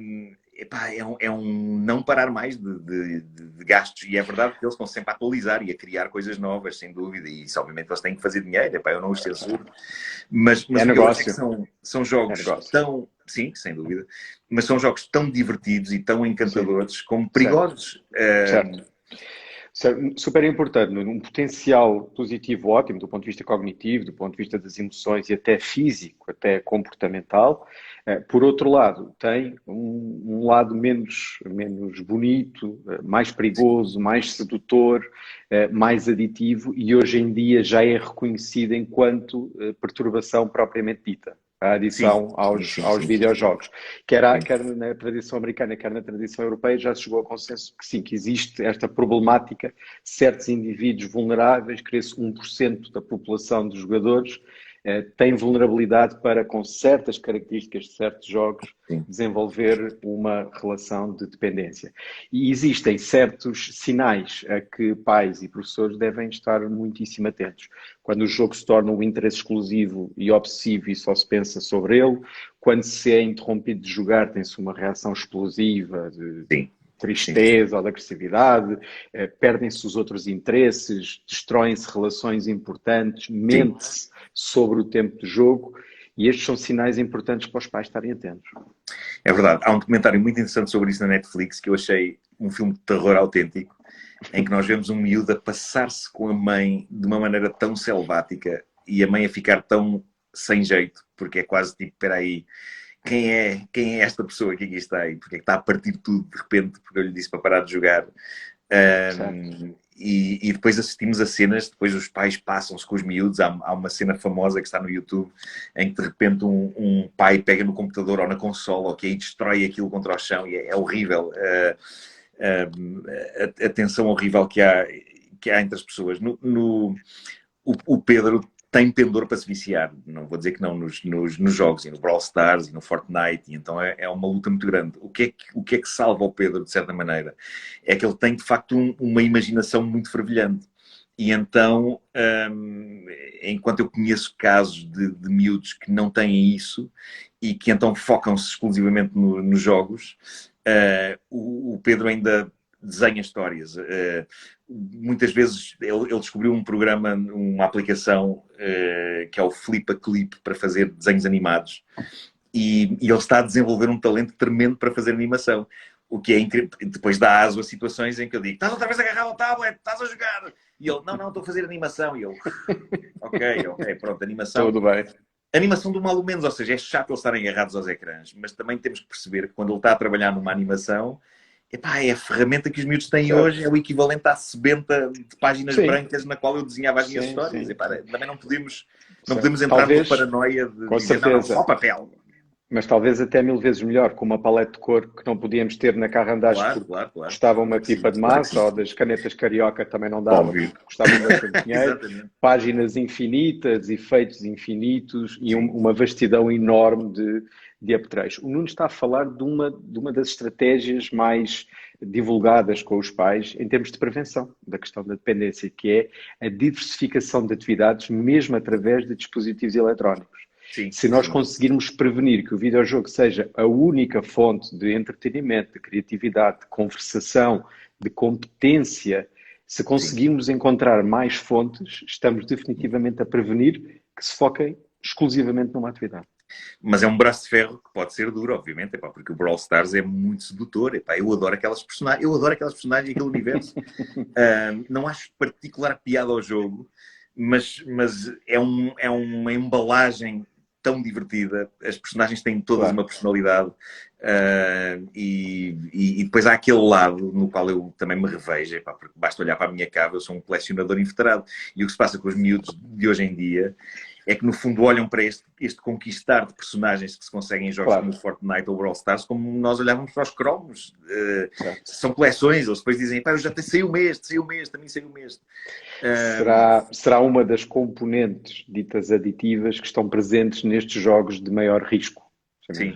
um não parar mais de gastos. E é verdade que eles estão sempre a atualizar e a criar coisas novas, sem dúvida. E isso, obviamente, eles têm que fazer dinheiro. Eu não os censuro. Mas o que eu acho é que são jogos tão... Sim, sem dúvida. Mas são jogos tão divertidos e tão encantadores como perigosos. Certo. Super importante, um potencial positivo ótimo do ponto de vista cognitivo, do ponto de vista das emoções e até físico, até comportamental. Por outro lado, tem um lado menos bonito, mais perigoso, mais sedutor, mais aditivo e hoje em dia já é reconhecido enquanto perturbação propriamente dita. A adição aos videojogos. Quer na tradição americana, quer na tradição europeia, já se chegou ao consenso que sim, que existe esta problemática, certos indivíduos vulneráveis, cresce 1% da população de jogadores, tem vulnerabilidade para, com certas características de certos jogos, Sim. desenvolver uma relação de dependência. E existem certos sinais a que pais e professores devem estar muitíssimo atentos. Quando o jogo se torna um interesse exclusivo e obsessivo e só se pensa sobre ele, quando se é interrompido de jogar, tem-se uma reação explosiva de Sim. tristeza ou de agressividade, perdem-se os outros interesses, destroem-se relações importantes, mente-se sobre o tempo de jogo, e estes são sinais importantes para os pais estarem atentos. É verdade. Há um documentário muito interessante sobre isso na Netflix que eu achei um filme de terror autêntico, em que nós vemos um miúdo a passar-se com a mãe de uma maneira tão selvática e a mãe a ficar tão sem jeito, porque é quase tipo, espera aí, quem é esta pessoa que aqui está aí? Porque é que está a partir tudo de repente porque eu lhe disse para parar de jogar? E depois assistimos a cenas, depois os pais passam-se com os miúdos. Há uma cena famosa que está no YouTube em que de repente um pai pega no computador ou na consola e destrói aquilo contra o chão e é horrível a tensão horrível que há entre as pessoas. O Pedro tem pendor para se viciar, não vou dizer que não, nos jogos, e no Brawl Stars, e no Fortnite, e então é uma luta muito grande. O que é que salva o Pedro, de certa maneira? É que ele tem, de facto, uma imaginação muito fervilhante. E então, enquanto eu conheço casos de miúdos que não têm isso, e que então focam-se exclusivamente nos jogos, o Pedro ainda desenha histórias. Muitas vezes ele descobriu um programa, uma aplicação que é o Flip a Clip para fazer desenhos animados e ele está a desenvolver um talento tremendo para fazer animação. O que é incrível. Depois dá aso a situações em que eu digo: estás outra vez a agarrar o tablet, estás a jogar. E ele: não, estou a fazer animação. E eu: ok, pronto, animação. Tudo bem. Animação do mal ou menos, ou seja, é chato eles estarem agarrados aos ecrãs, mas também temos que perceber que quando ele está a trabalhar numa animação, é a ferramenta que os miúdos têm hoje, é o equivalente à sebenta de páginas brancas na qual eu desenhava as minhas histórias. Também não podemos entrar numa paranoia de dizer, não, só papel. Mas talvez até 1000 vezes melhor, com uma paleta de cor que não podíamos ter na carrandagem, claro. Custava uma pipa de massa, ou das canetas carioca também não dava, custava bastante dinheiro, páginas infinitas, efeitos infinitos e uma vastidão enorme de apetrechos. O Nuno está a falar de uma das estratégias mais divulgadas com os pais em termos de prevenção da questão da dependência, que é a diversificação de atividades, mesmo através de dispositivos eletrónicos. Se nós conseguirmos prevenir que o videojogo seja a única fonte de entretenimento, de criatividade, de conversação, de competência, se conseguirmos encontrar mais fontes, estamos definitivamente a prevenir que se foquem exclusivamente numa atividade. Mas é um braço de ferro que pode ser duro, obviamente, porque o Brawl Stars é muito sedutor. Eu adoro aquelas personagens, e aquele universo. Não acho particular piada ao jogo, mas é uma embalagem tão divertida, as personagens têm todas uma personalidade e depois há aquele lado no qual eu também me revejo, porque basta olhar para a minha cava, eu sou um colecionador inveterado e o que se passa com os miúdos de hoje em dia é que no fundo olham para este conquistar de personagens que se conseguem em jogos como Fortnite ou Brawl Stars como nós olhávamos para os cromos. São coleções, eles depois dizem, saiu o também saiu o mês. Será uma das componentes ditas aditivas que estão presentes nestes jogos de maior risco. Sim.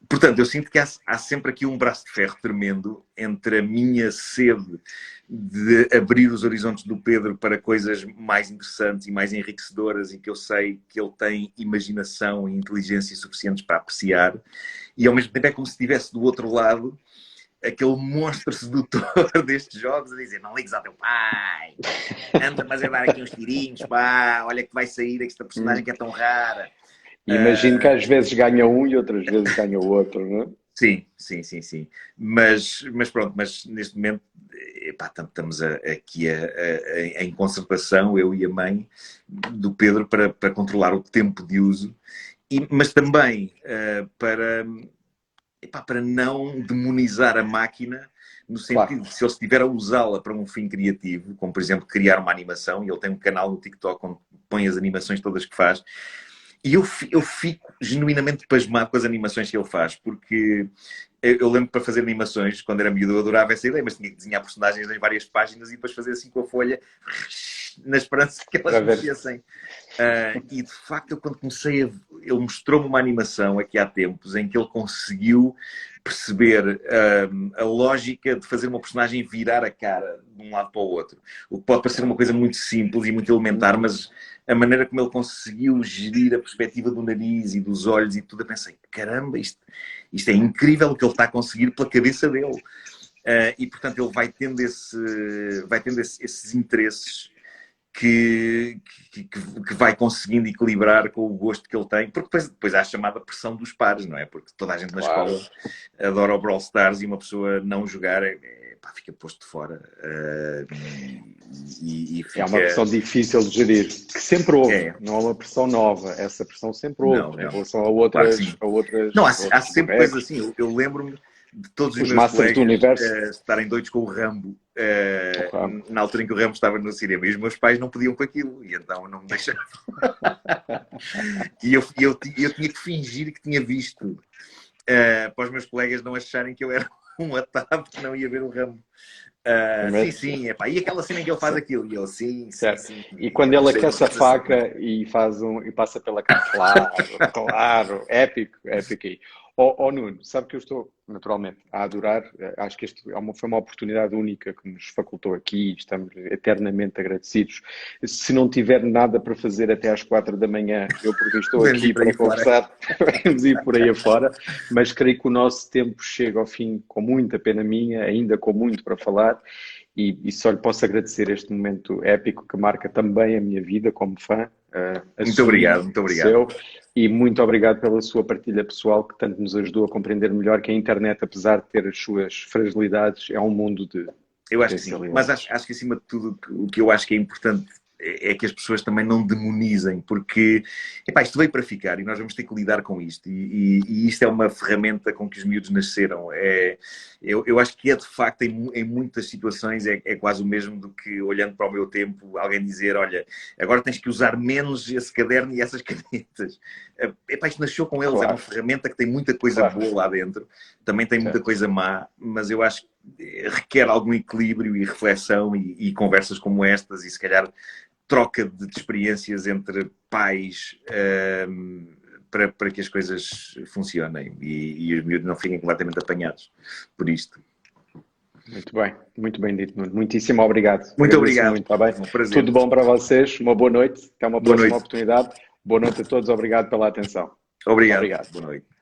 Portanto, eu sinto que há sempre aqui um braço de ferro tremendo entre a minha sede de abrir os horizontes do Pedro para coisas mais interessantes e mais enriquecedoras e que eu sei que ele tem imaginação e inteligência suficientes para apreciar, e ao mesmo tempo é como se estivesse do outro lado aquele monstro sedutor destes jogos a dizer, não ligues ao teu pai, anda mas a dar aqui uns tirinhos, pá, olha que vai sair esta personagem que é tão rara. Imagino que às vezes ganha um e outras vezes ganha o outro, não é? Sim. Mas pronto, neste momento estamos aqui em concertação, eu e a mãe do Pedro, para controlar o tempo de uso, mas também para não demonizar a máquina, no sentido de se ele estiver a usá-la para um fim criativo, como por exemplo criar uma animação, e ele tem um canal no TikTok onde põe as animações todas que faz. E eu fico genuinamente pasmado com as animações que ele faz, porque Eu lembro que para fazer animações, quando era miúdo, eu adorava essa ideia, mas tinha que desenhar personagens em várias páginas e depois fazer assim com a folha, na esperança que elas mexessem. E de facto, eu quando comecei ele mostrou-me uma animação aqui há tempos em que ele conseguiu perceber a lógica de fazer uma personagem virar a cara de um lado para o outro. O que pode parecer uma coisa muito simples e muito elementar, mas a maneira como ele conseguiu gerir a perspectiva do nariz e dos olhos e tudo, eu pensei, caramba, isto é incrível o que ele está a conseguir pela cabeça dele. E portanto ele vai tendo esses interesses que vai conseguindo equilibrar com o gosto que ele tem, porque depois há a chamada pressão dos pares, não é? Porque toda a gente na escola adora o Brawl Stars e uma pessoa não jogar fica posto de fora. É uma pressão difícil de gerir, que sempre houve, não é uma pressão nova, essa pressão sempre houve, em relação a outras... Não, há sempre coisas assim, eu lembro-me de todos os meus colegas estarem doidos com o Rambo, na altura em que o Rambo estava no cinema, e os meus pais não podiam com aquilo, e então não me deixavam. E eu tinha que fingir que tinha visto, para os meus colegas não acharem que eu era um atado que não ia ver o Rambo. Sim, e aquela cena em que ele faz aquilo, e eu, sim. E quando ele aquece a faca e passa pela cara, claro, épico aí. Nuno, sabe que eu estou naturalmente a adorar, acho que foi uma oportunidade única que nos facultou aqui, estamos eternamente agradecidos. Se não tiver nada para fazer até às 4 da manhã, eu porque estou aqui para conversar, vamos ir por aí afora, mas creio que o nosso tempo chega ao fim com muita pena minha, ainda com muito para falar, e só lhe posso agradecer este momento épico que marca também a minha vida como fã. Muito obrigado. E muito obrigado pela sua partilha pessoal, que tanto nos ajudou a compreender melhor que a internet, apesar de ter as suas fragilidades, é um mundo de... Eu acho que sim, mas acho que acima de tudo o que eu acho que é importante é que as pessoas também não demonizem, porque isto veio para ficar e nós vamos ter que lidar com isto, e isto é uma ferramenta com que os miúdos nasceram. Eu acho que de facto em muitas situações é quase o mesmo do que, olhando para o meu tempo, alguém dizer, olha, agora tens que usar menos esse caderno e essas canetas. Isto nasceu com eles, é uma ferramenta que tem muita coisa boa lá dentro, também tem muita coisa má, mas eu acho que requer algum equilíbrio e reflexão e conversas como estas, e se calhar troca de experiências entre pais para que as coisas funcionem e os miúdos não fiquem completamente apanhados por isto. Muito bem dito, Nuno. Muitíssimo obrigado. Muito obrigado. Muito, tá bem? Um prazer. Tudo bom para vocês, uma boa noite, até uma próxima oportunidade. Boa noite a todos, obrigado pela atenção. Obrigado. Boa noite.